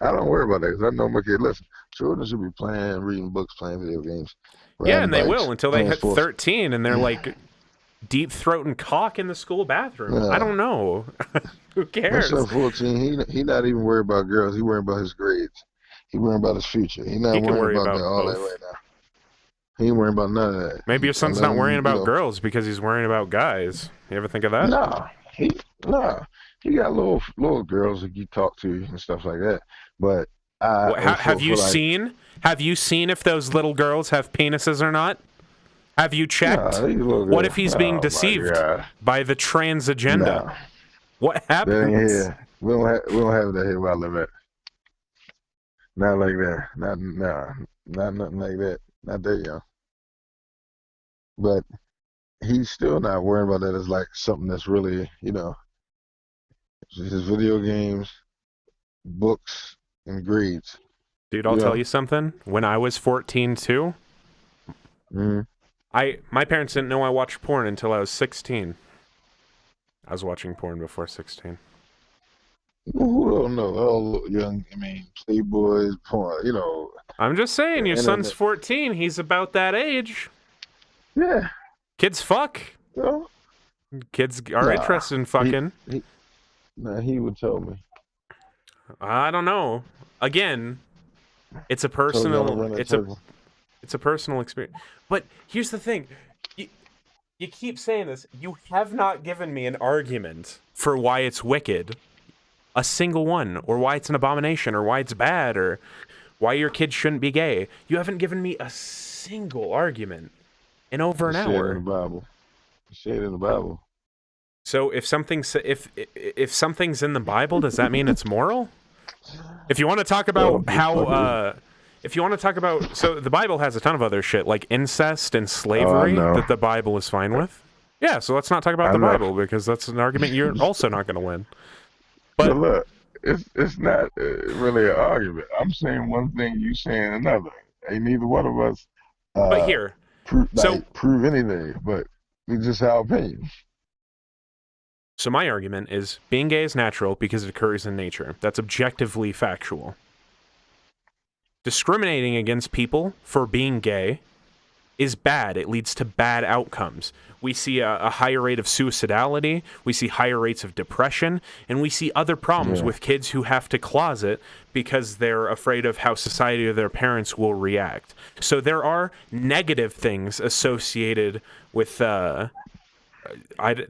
I don't worry about that because I know my kid. Listen, children should be playing, reading books, playing video games. Yeah, riding and they bikes, will until they playing hit sports. 13 and they're like deep throating cock in the school bathroom. Yeah. I don't know. Who My cares? son 14, he not even worried about girls. He worried about his grades. He worrying about his future. He not He can worry worrying about about all that both. right now. He ain't worrying about none of that. Maybe your son's I let not him, worrying about you know, girls because he's worrying about guys. You ever think of that? Nah, he got little girls that you talk to and stuff like that. But Have you seen if those little girls have penises or not? Have you checked? What if he's being deceived by the trans agenda? Nah, What that ain't happens? here. We don't have that here where I live at. Not like that. Not nothing like that. Not that young. But he's still not worrying about that as like something that's really, his video games, books, and grades. Dude, I'll Yeah. tell you something. When I was 14 too, Mm-hmm. my parents didn't know I watched porn until I was 16. I was watching porn before 16. Who don't know? All young, playboys, porn, I'm just saying, your The son's internet. 14. He's about that age. Yeah. Kids fuck. You know? Kids are Nah, interested in fucking. He would tell me. I don't know. Again, it's a Told y'all to personal. run that It's a circle. It's a personal experience. But here's the thing. You keep saying this. You have not given me an argument for why it's wicked. A single one. Or why it's an abomination. Or why it's bad. Or why your kid shouldn't be gay. You haven't given me a single argument in over an Say it in the hour. Bible. Say it in the Bible. So if something's in the Bible, does that mean it's moral? If you want to talk about so the Bible has a ton of other shit like incest and slavery know. that the Bible is fine with. Yeah, so let's not talk about I the know. Bible because that's an argument you're also not going to win. But But look, it's not really an argument. I'm saying one thing, you saying another. Ain't neither one of us but here, prove anything, but we just have opinions. so my argument is being gay is natural because it occurs in nature. That's objectively factual. Discriminating against people for being gay is bad. It leads to bad outcomes. We see a higher rate of suicidality, we see higher rates of depression, and we see other problems with kids who have to closet because they're afraid of how society or their parents will react. So there are negative things associated with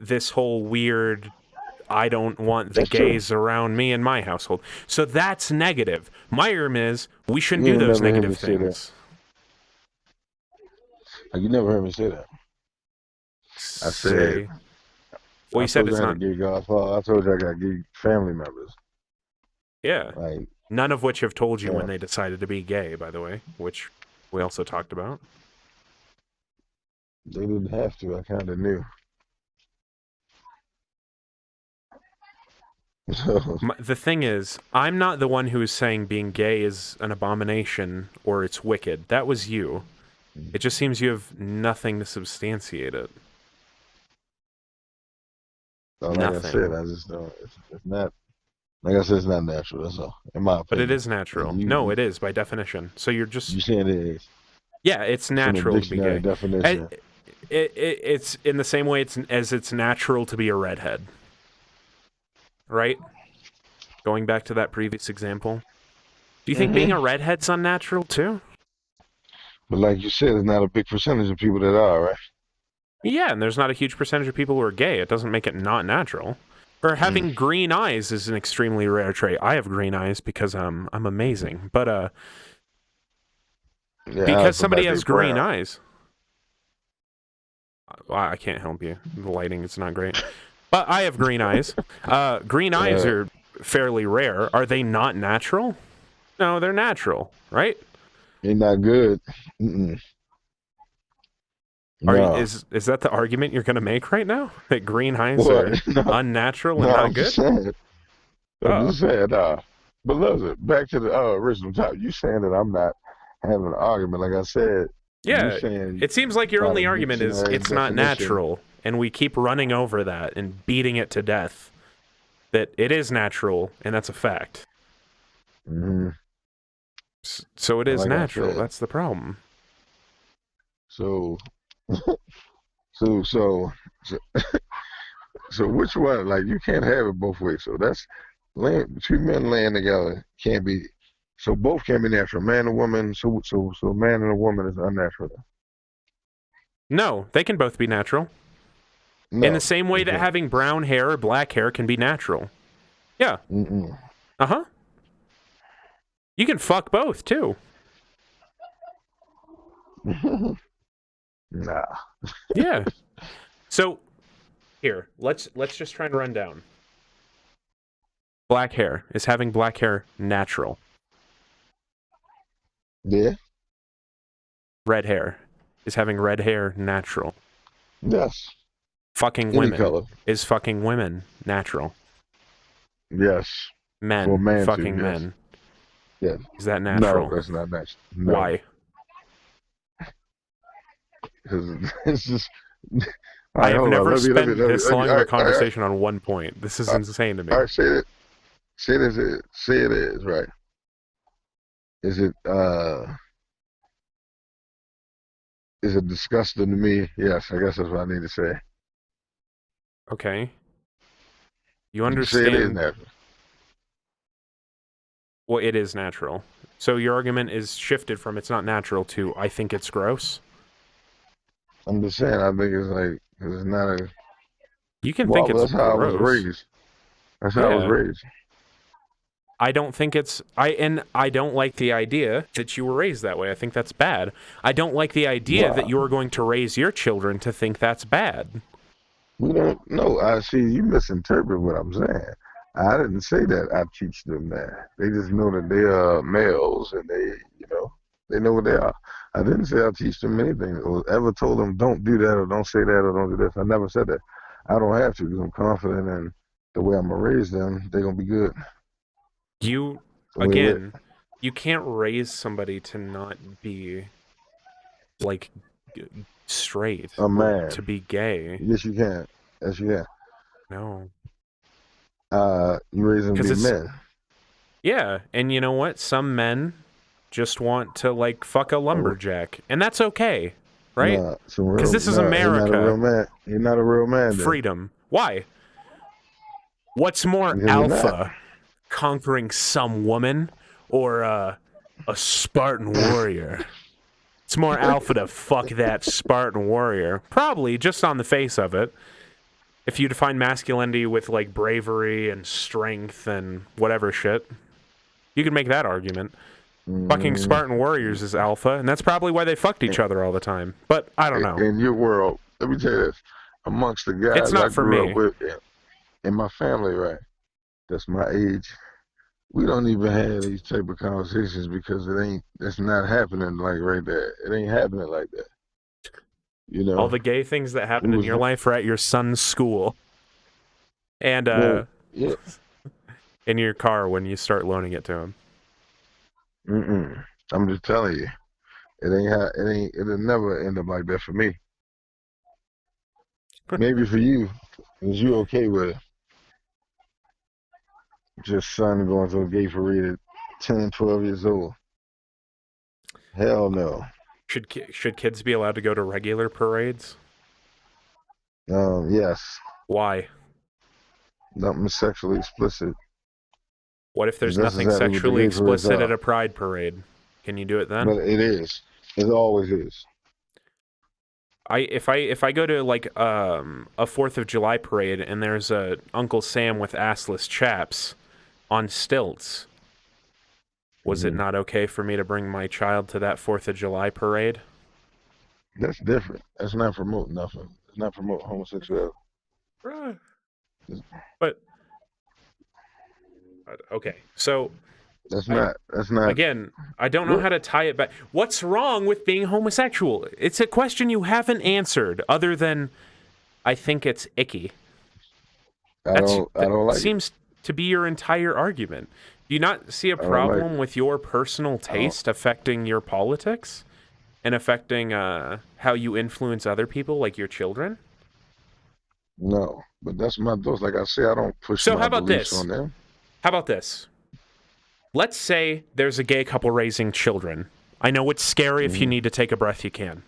this whole weird I don't want the That's true. gays around me in my household. So that's negative. My argument is we shouldn't You do ain't those never heard me negative say that. things. Like, you never heard me say that. I said, Say, well, you said it's I had not. a gay godfather. I told you I got gay family members. Yeah. Like, None of which have told you Yeah. when they decided to be gay, by the way, which we also talked about. they didn't have to. I kind of knew. So, The thing is, I'm not the one who is saying being gay is an abomination or it's wicked. That was you. It just seems you have nothing to substantiate it. like I Nothing. said, I just don't. It's not. Like I said, it's not natural. That's all. In my opinion. But it is natural. No, it is by definition. So you're just You saying it is? yeah, it's From the natural to be dictionary gay. definition. It's in the same way as it's natural to be a redhead. Right? Going back to that previous example. Do you think being a redhead's unnatural too? But like you said, there's not a big percentage of people that are, right? Yeah, and there's not a huge percentage of people who are gay. It doesn't make it not natural. Or having green eyes is an extremely rare trait. I have green eyes because I'm amazing. But Yeah, because somebody has green brown. eyes. Well, I can't help you. The lighting is not great. But I have green eyes. Green eyes Yeah. are fairly rare. Are they not natural? No, they're natural, right? Ain't not good. Mm-mm. Are No. is that the argument you're going to make right now? That green eyes What? are No. unnatural and No, not I'm good? just saying. Oh. I'm just saying. But listen, back to the original topic. You saying that I'm not having an argument? Like I said. Yeah, You saying it seems like your by only the argument is dictionary it's not definition. natural, and we keep running over that and beating it to death. That it is natural, and that's a fact. Mhm. So it is Like I natural. said. That's the problem. So, so, so which one? Like, you can't have it both ways. So that's two men laying together can't be. So both can be natural, man and woman. So a man and a woman is unnatural. No, they can both be natural. No, In the same way that okay. having brown hair or black hair can be natural. Yeah. Mm-mm. Uh-huh. You can fuck both, too. Nah. Yeah. So, here, let's just try and run down. Black hair. Is having black hair natural? Yeah. Red hair. Is having red hair natural? Yes. Fucking Any women. color. Is fucking women natural? Yes. Men. For a man to, fucking yes. men. Yes. Is that natural? No, that's not natural. No. Why? Because it's just. I have never spent let me- this long of all a right, conversation on one point. This is insane to me. All right, say it. Say this. Say it is right. Is it disgusting to me? Yes, I guess that's what I need to say. Okay. You Say it is understand? natural. Well, it is natural. So your argument is shifted from it's not natural to I think it's gross? I'm just saying. I think it's like it's not a. You can Well, think it's that's how I was gross. raised. That's how I was Yeah. raised. I don't think it's I don't like the idea that you were raised that way. I think that's bad. I don't like the idea that you are going to raise your children to think that's bad. We don't know. I see you misinterpret what I'm saying. I didn't say that I teach them that. They just know that they are males and they know what they are. I didn't say I teach them anything or ever told them don't do that or don't say that or don't do this. I never said that. I don't have to because I'm confident in the way I'm going to raise them. They're going to be good. You Wait. again, you can't raise somebody to not be like straight A or man. to be gay. Yes, you can. Yes, you can. No. You raise them to 'Cause be it's- men. Yeah, and you know what? Some men just want to like fuck a lumberjack, and that's okay, right? Nah, 'Cause this is He's not a America. real man. He's not a real man. Then. Freedom. Why? What's more Because you're not. alpha, conquering some woman or a Spartan warrior? It's more alpha to fuck that Spartan warrior. Probably just on the face of it. If you define masculinity with like bravery and strength and whatever shit, you can make that argument. Fucking Spartan Warriors is alpha, and that's probably why they fucked each other all the time. But I don't know. In your world, let me tell you this: amongst the guys It's not I for grew me. up with in my family, right? That's my age. We don't even have these type of conversations because it's not happening like right there. It ain't happening like that. You know, All the gay things that happened in your life are at your son's school. And well, yeah. in your car when you start loaning it to him. I'm just telling you, it'll never end up like that for me. Maybe for you, is you okay with it? Just son going to a gay parade at 10, 12 years old. Hell no. Should kids be allowed to go to regular parades? Yes. Why? Nothing sexually explicit. What if there's That's nothing exactly what the sexually gay parades explicit at are. a pride parade? Can you do it then? But it is. It always is. If I go to like a 4th of July parade and there's a Uncle Sam with assless chaps on stilts, was it not okay for me to bring my child to that 4th of July parade? That's different. That's not promoting nothing. It's not promoting homosexuality. But okay, so That's not. again, I don't know how to tie it back. What's wrong with being homosexual? It's a question you haven't answered, other than I think it's icky. I don't like it. Seems to be your entire argument. Do you not see a problem with your personal taste affecting your politics and affecting how you influence other people, like your children? No, but that's my thoughts. Like I say, I don't push So my how about beliefs this? on them. How about this? Let's say there's a gay couple raising children. I know it's scary. If you need to take a breath, you can.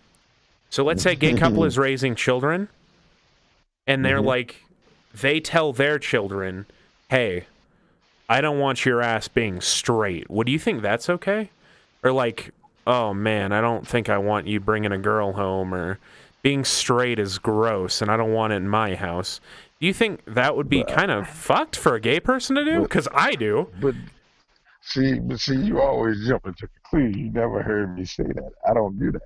So let's say a gay couple is raising children, and they're like, they tell their children, hey, I don't want your ass being straight. Would you think that's okay? Or like, oh man, I don't think I want you bringing a girl home, or being straight is gross and I don't want it in my house. Do you think that would be kind of fucked for a gay person to do? Because I do. But see, you always jump into conclusions. You never heard me say that. I don't do that.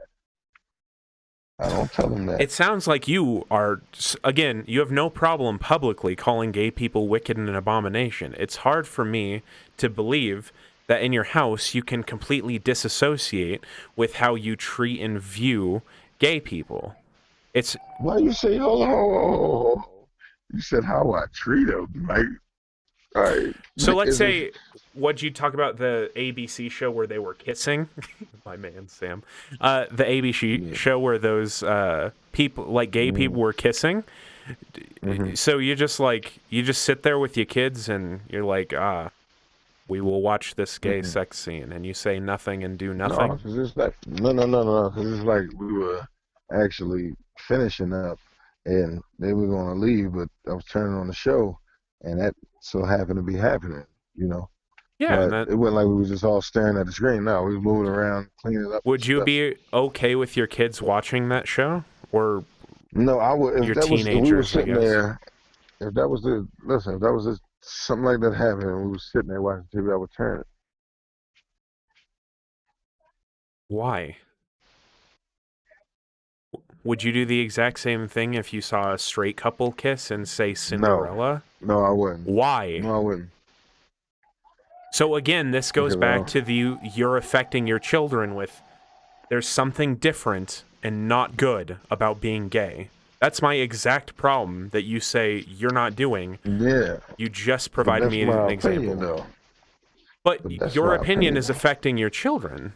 I don't tell them that. It sounds like you are, again, you have no problem publicly calling gay people wicked and an abomination. It's hard for me to believe that in your house you can completely disassociate with how you treat and view gay people. It's why you say, oh, you said how I treat them, right? All right. So let's say, what'd you talk about, the ABC show where they were kissing? My man, Sam. The ABC show where those people, like gay people, were kissing. So you just sit there with your kids and you're like, we will watch this gay sex scene, and you say nothing and do nothing. No, because it's like, no, because it's like we were actually finishing up and they were going to leave, but I was turning on the show and that so happened to be happening, you know. Yeah, but it wasn't like we were just all staring at the screen. No, we were moving around, cleaning up. Would you be okay with your kids watching that show, or no? I would. If your that was, teenagers, we were sitting there. If that was something like that happened, and we were sitting there watching TV, I would turn it. Why? Would you do the exact same thing if you saw a straight couple kiss and say Cinderella? No, I wouldn't. Why? No, I wouldn't. So again, this goes back to you're affecting your children with, there's something different and not good about being gay. That's my exact problem that you say you're not doing. Yeah. You just provided me an example. Though. But your opinion is affecting your children.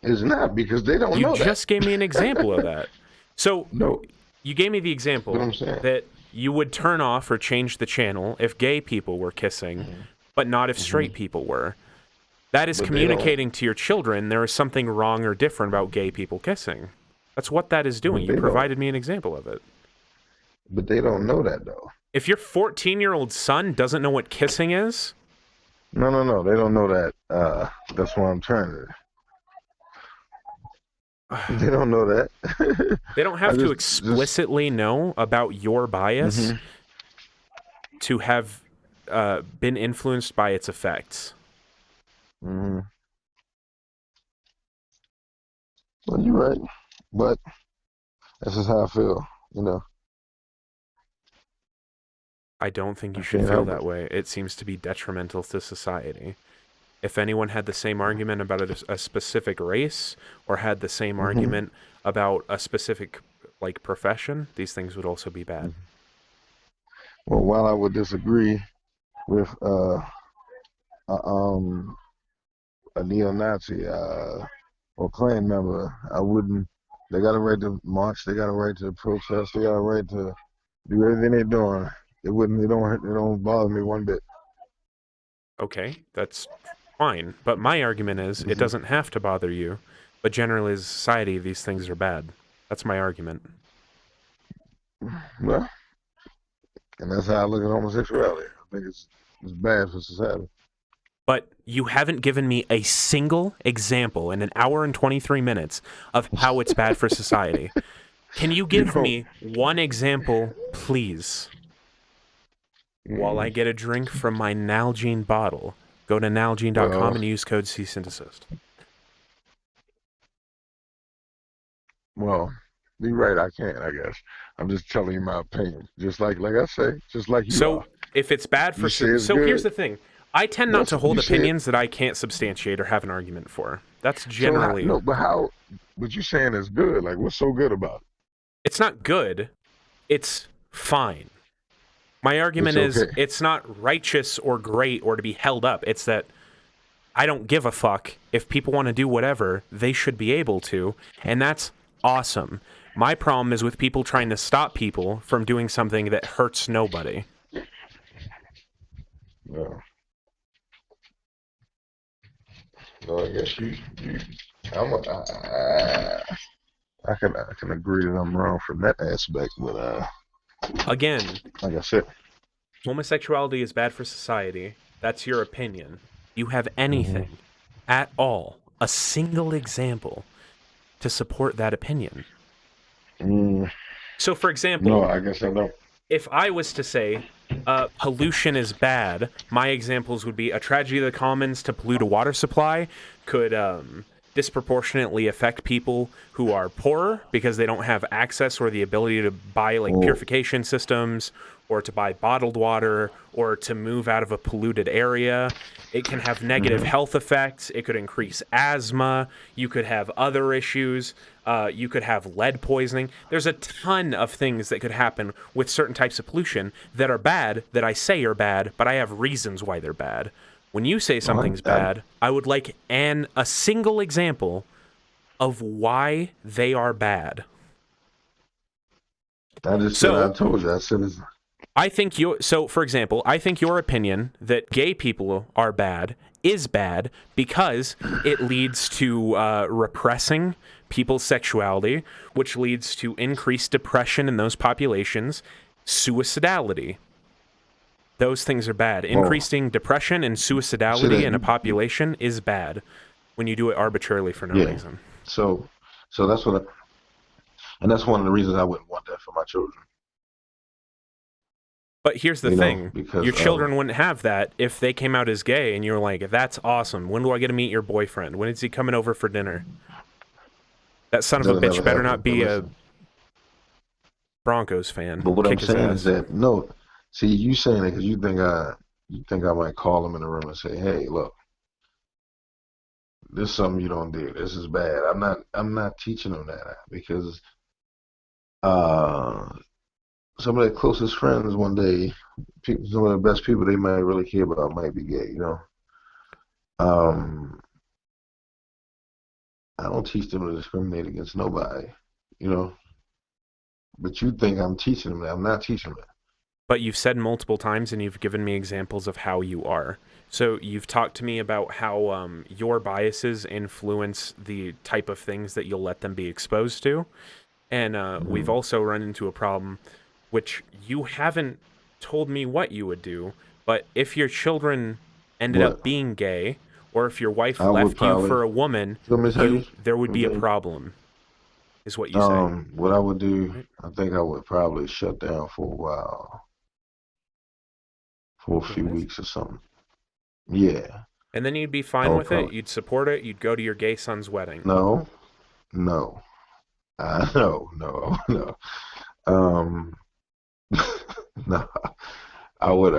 It's not, because they don't know that. You just gave me an example of that. So no. You gave me the example that you would turn off or change the channel if gay people were kissing, but not if straight people were. That is communicating to your children there is something wrong or different about gay people kissing. That's what that is doing. You provided me an example of it. But they don't know that, though. If your 14-year-old son doesn't know what kissing is... No. They don't know that. That's why I'm trying to... They don't know that. They don't have to explicitly know about your bias to have been influenced by its effects. Mm-hmm. Well, you're right, but that's just how I feel. You know, I don't think you I should can't feel help that it. way. It seems to be detrimental to society. If anyone had the same argument about a specific race or had the same Mm-hmm. argument about a specific like profession, these things would also be bad. Well, while I would disagree with uh, um a neo-Nazi or Klan member, I wouldn't. They got a right to march. They got a right to protest. They got a right to do everything they're doing. It wouldn't. It don't bother me one bit. Okay, that's fine. But my argument is it Mm-hmm. doesn't have to bother you. But generally, as a society, these things are bad. That's my argument. Well, and that's how I look at homosexuality. I think it's bad for society. But you haven't given me a single example in an hour and 23 minutes of how it's bad for society. Can you You give know, me one example, please? While I get a drink from my Nalgene bottle, go to nalgene.com well, and use code cease and desist. well, you're right. I can't. I guess I'm just telling you my opinion. Just like I say, just like you are. So if it's bad for... You say it's So here's good. the thing. I tend not to hold You said opinions that I can't substantiate or have an argument for. That's so. generally... No, but how? But you saying it's good? Like, what's so good about it? It's not good. It's fine. My argument It's is okay. it's not righteous or great or to be held up. It's that I don't give a fuck. If people want to do whatever, they should be able to. And that's awesome. My problem is with people trying to stop people from doing something that hurts nobody. No, no. I guess I'm. I can agree that I'm wrong from that aspect, but Again, like I said, homosexuality is bad for society. That's your opinion. You have hmm anything at all, a single example to support that opinion. So, for no, example, I guess I don't. if I was to say pollution is bad, my examples would be a tragedy of the commons to pollute a water supply could disproportionately affect people who are poorer because they don't have access or the ability to buy like Oh, purification systems or to buy bottled water or to move out of a polluted area. It can have negative hmm health effects. It could increase asthma. You could have other issues. You could have lead poisoning. There's a ton of things that could happen with certain types of pollution that are bad, that I say are bad, but I have reasons why they're bad. When you say I, something's I, bad, I would like a single example of why they are bad. I just said I So, told you. I said it's. for example, I think your opinion that gay people are bad is bad because it leads to repressing people's sexuality, which leads to increased depression in those populations, suicidality. Those things are bad. Oh, Increasing depression and see suicidality that in a population is bad when you do it arbitrarily for no yeah. reason. So, so that's what, and that's one of the reasons I wouldn't want that for my children. But here's the You know, thing. because Your children wouldn't have that if they came out as gay and you were like, that's awesome. When do I get to meet your boyfriend? When is he coming over for dinner? That son of a that'll bitch never better happen. not But be a listen, Broncos fan. but what I'm Kick his saying is ass. that no, see, you saying it because you think I might call them in the room and say, hey, look, this is something you don't do. This is bad. I'm not teaching them that because uh, some of their closest friends one day, some of the best people they might really care about might be gay. You know, um, I don't teach them to discriminate against nobody. You know, but you think I'm teaching them that. I'm not teaching them that. But you've said multiple times and you've given me examples of how you are. So you've talked to me about how your biases influence the type of things that you'll let them be exposed to. And we've Mm. also run into a problem, which you haven't told me what you would do. But if your children ended What up being gay, or if your wife I would left you probably, for a woman, let me tell you, there would let me be a tell you, problem, is what you say. what I would do, Right? I think I would probably shut down for a while. for a few What? weeks or something. Yeah. And then you'd be fine Oh, with it? probably. You'd support it? You'd go to your gay son's wedding? No, no, no, no. Um, no. I would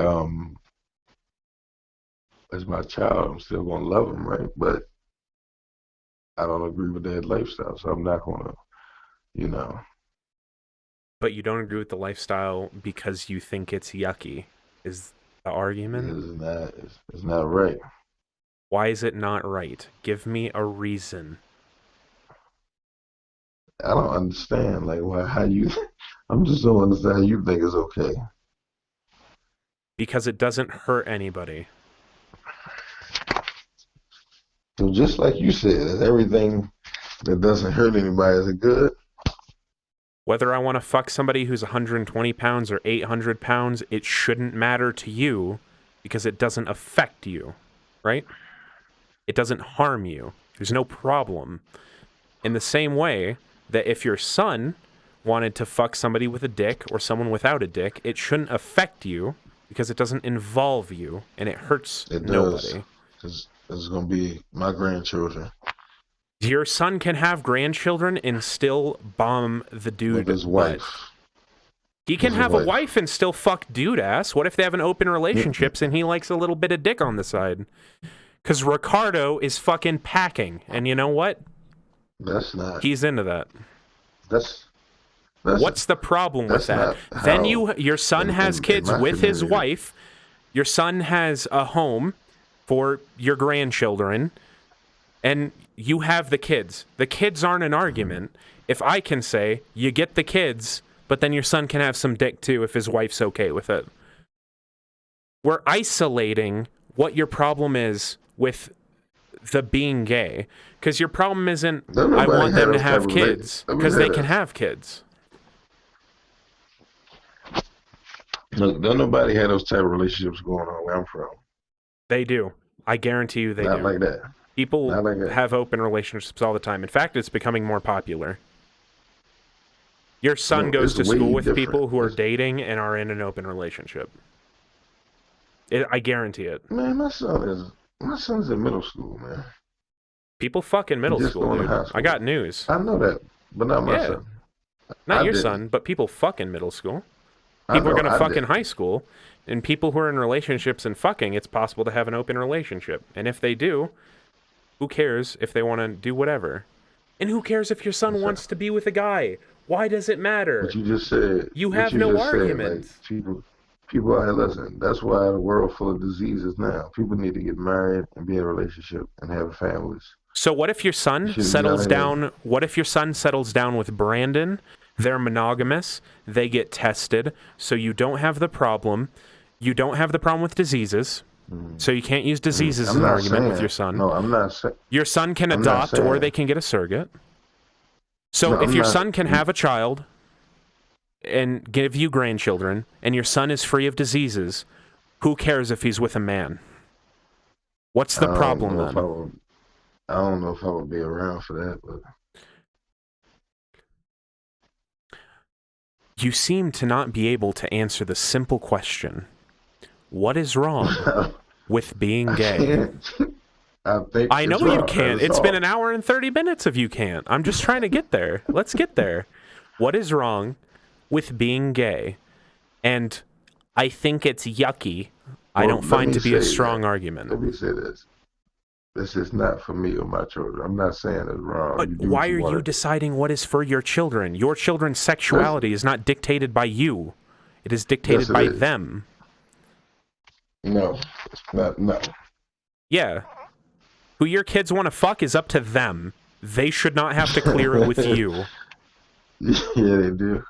as my child, I'm still gonna love him, right? But I don't agree with their lifestyle, so I'm not gonna, you know. But you don't agree with the lifestyle because you think it's yucky, is the argument? It's not right. Why is it not right? Give me a reason. I don't understand, like, why, how you, I'm just don't understand how you think it's okay. Because it doesn't hurt anybody. So just like you said, is everything that doesn't hurt anybody, is it good? Whether I want to fuck somebody who's 120 pounds or 800 pounds, it shouldn't matter to you because it doesn't affect you, right? It doesn't harm you. There's no problem. In the same way that if your son wanted to fuck somebody with a dick or someone without a dick, it shouldn't affect you because it doesn't involve you and it hurts It nobody. does, because it's gonna be my grandchildren Your son can have grandchildren and still bomb the dude. with his butt. wife. He can With his have a wife. wife and still fuck dude ass. What if they have an open relationships and he likes a little bit of dick on the side? Because Ricardo is fucking packing, and you know what? That's not. He's into that. That's What's the problem with that's that? not Then how your son has in kids my with his community. wife. Your son has a home for your grandchildren, and you have the kids. The kids aren't an argument. If I can say, you get the kids, but then your son can have some dick too if his wife's okay with it. We're isolating what your problem is with the being gay. Because your problem isn't, Don't I nobody want them to those have type of kids. Let me Because say they this. can have kids. Look, don't nobody have those type of relationships going on where I'm from. They do. I guarantee you they Not do. like that. People Not like that. have open relationships all the time. In fact, it's becoming more popular. Your son No, goes it's to way school with different. people who are It's- dating and are in an open relationship. I guarantee it. Man, my son's in middle school, man. People fuck in middle just school, going to dude. high I school. got news. I know that, but not my Yeah. son. Not I your didn't. son, but people fuck in middle school. I People are know, going to I fuck in didn't. high school. And people who are in relationships and fucking, it's possible to have an open relationship. And if they do, who cares if they want to do whatever? And who cares if your son What's wants to be with a guy? Why does it matter? What you just said. You what have you no just said, argument. like, people out here, listen, that's why the world full of diseases now. People need to get married and be in a relationship and have families. So what if your son Shouldn't be settles out here. down? What if your son settles down with Brandon? They're monogamous. They get tested, so you don't have the problem. You don't have the problem with diseases, so you can't use diseases as I'm an not argument with saying- your son. No, I'm not saying. Your son can I'm not adopt, or saying- they can get a surrogate. So No, if I'm your not- son can have a child and give you grandchildren, and your son is free of diseases, who cares if he's with a man? What's the problem then? I don't know if I would be around for that, but You seem to not be able to answer the simple question: what is wrong with being gay? I I know you can't. It's been an hour and 30 minutes of you can't. I'm just trying to get there. Let's get there. What is wrong with being gay? And I think it's yucky. I Well, don't let find me to be a say strong that. argument. Let me say this. This is not for me or my children. I'm not saying it's wrong. But You do why what are you wanna- deciding what is for your children? Your children's sexuality is not dictated by you. It is dictated Yes, it by is. them. No, it's not. No. Yeah. Who your kids want to fuck is up to them. They should not have to clear it with you. Yeah, they do.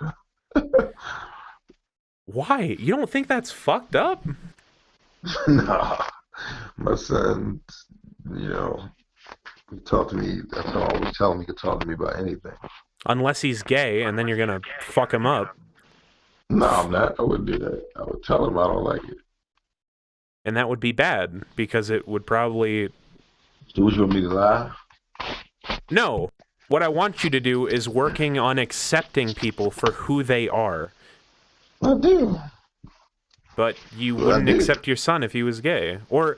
Why? You don't think that's fucked up? No, my son, he talk to me. I can always tell him he can talk to me about anything. Unless he's gay, and then you're gonna fuck him up. No, I'm not. I wouldn't do that. I would tell him I don't like it. And that would be bad, because it would probably... So would you want me to lie? No. What I want you to do is working on accepting people for who they are. I do. but you Well, I wouldn't did. accept your son if he was gay, or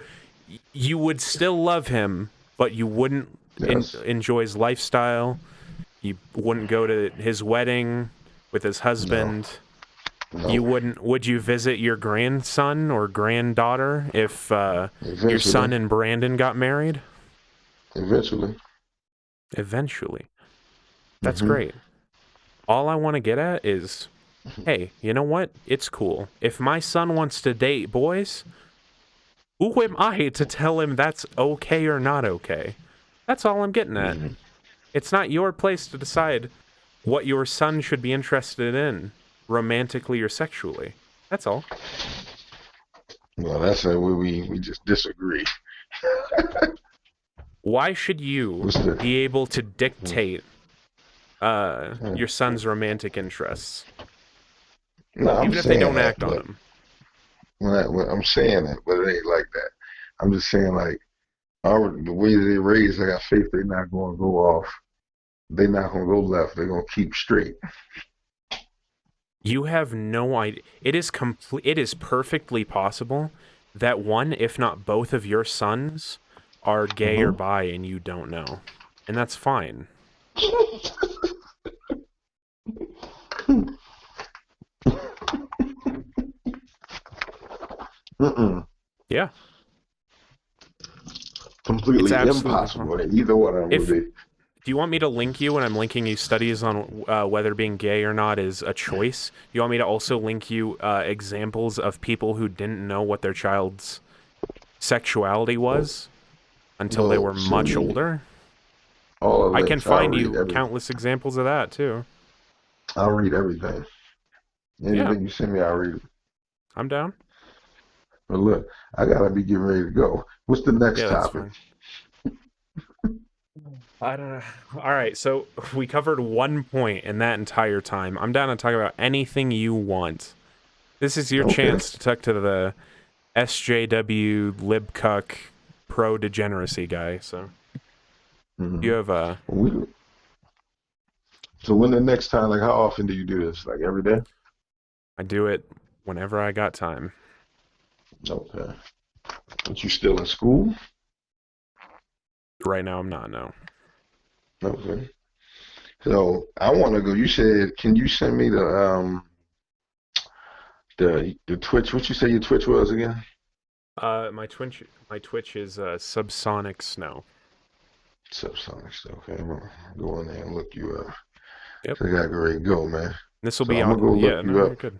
you would still love him, but you wouldn't Yes. enjoy his lifestyle. You wouldn't go to his wedding with his husband. You No. wouldn't. Would you visit your grandson or granddaughter if your son Eventually. and Brandon got married? Eventually. Eventually. That's Hmm. great. All I want to get at is, hey, you know what? It's cool. If my son wants to date boys, who am I to tell him that's okay or not okay? That's all I'm getting at. Hmm. It's not your place to decide what your son should be interested in, romantically or sexually. That's all. Well, that's where we just disagree. Why should you What's the? be able to dictate Hmm. your son's romantic interests, No, I'm even if they saying don't that, act on but them? when I'm saying that, but it ain't like that. I'm just saying like the way they raised, I got faith they're not going to go off. They're not going to go left. They're going to keep straight. You have no idea. It is It is perfectly possible that one, if not both, of your sons are gay or Hmm. bi, and you don't know, and that's fine. Mm-mm. Yeah, it's Completely absolutely fine. impossible that either one of them would If be. Do you want me to link you when I'm linking you studies on whether being gay or not is a choice? Do you want me to also link you examples of people who didn't know what their child's sexuality was until they Well, were send much me older? all the I can links. I'll find read you every. countless examples of that too. I'll read everything. Yeah, Anything you send me, I'll read it. I'm down. But look, I gotta be getting ready to go. What's the next Yeah, that's topic? fine. I don't know. All right, so we covered one point in that entire time. I'm down to talk about anything you want. This is your Okay. chance to talk to the SJW libcuck pro degeneracy guy. So you Hmm. have We, so when the next time, like how often do you do this? Like every day? I do it whenever I got time. Okay. But you still in school? Right now, I'm not. No. Okay. So I want to go. You said, can you send me the Twitch? What you say your Twitch was again? My Twitch is Subsonic Snow. Subsonics. Okay, I'm gonna go in there and look you up. Yep. So I gotta get ready to go, man. This will So be I'm on. gonna go look Yeah, no, you you're up. good.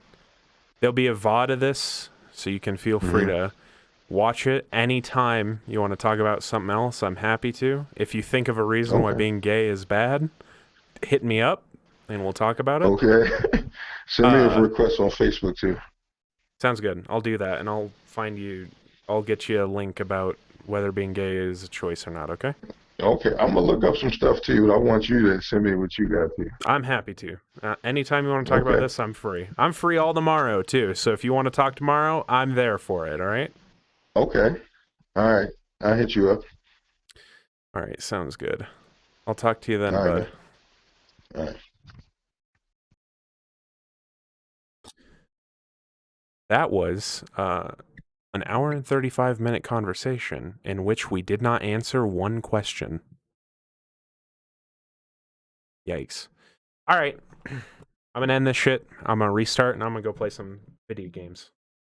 There'll be a VOD of this, so you can feel free Hmm. to watch it anytime you want to talk about something else. I'm happy to. If you think of a reason why Okay. being gay is bad, hit me up, and we'll talk about it. Okay. Send me a Uh, request on Facebook too. Sounds good. I'll do that, and I'll find you. I'll get you a link about whether being gay is a choice or not. Okay. Okay, I'm gonna look up some stuff too, but I want you to send me what you got too. I'm happy to. Anytime you want to talk about Okay. this, I'm free. I'm free all tomorrow too. So if you want to talk tomorrow, I'm there for it. All right. Okay. All right. I'll hit you up. All right. Sounds good. I'll talk to you then, All right, bud. man. All right. That was an hour and 35-minute conversation in which we did not answer one question. Yikes. All right. I'm going to end this shit. I'm going to restart and I'm going to go play some video games.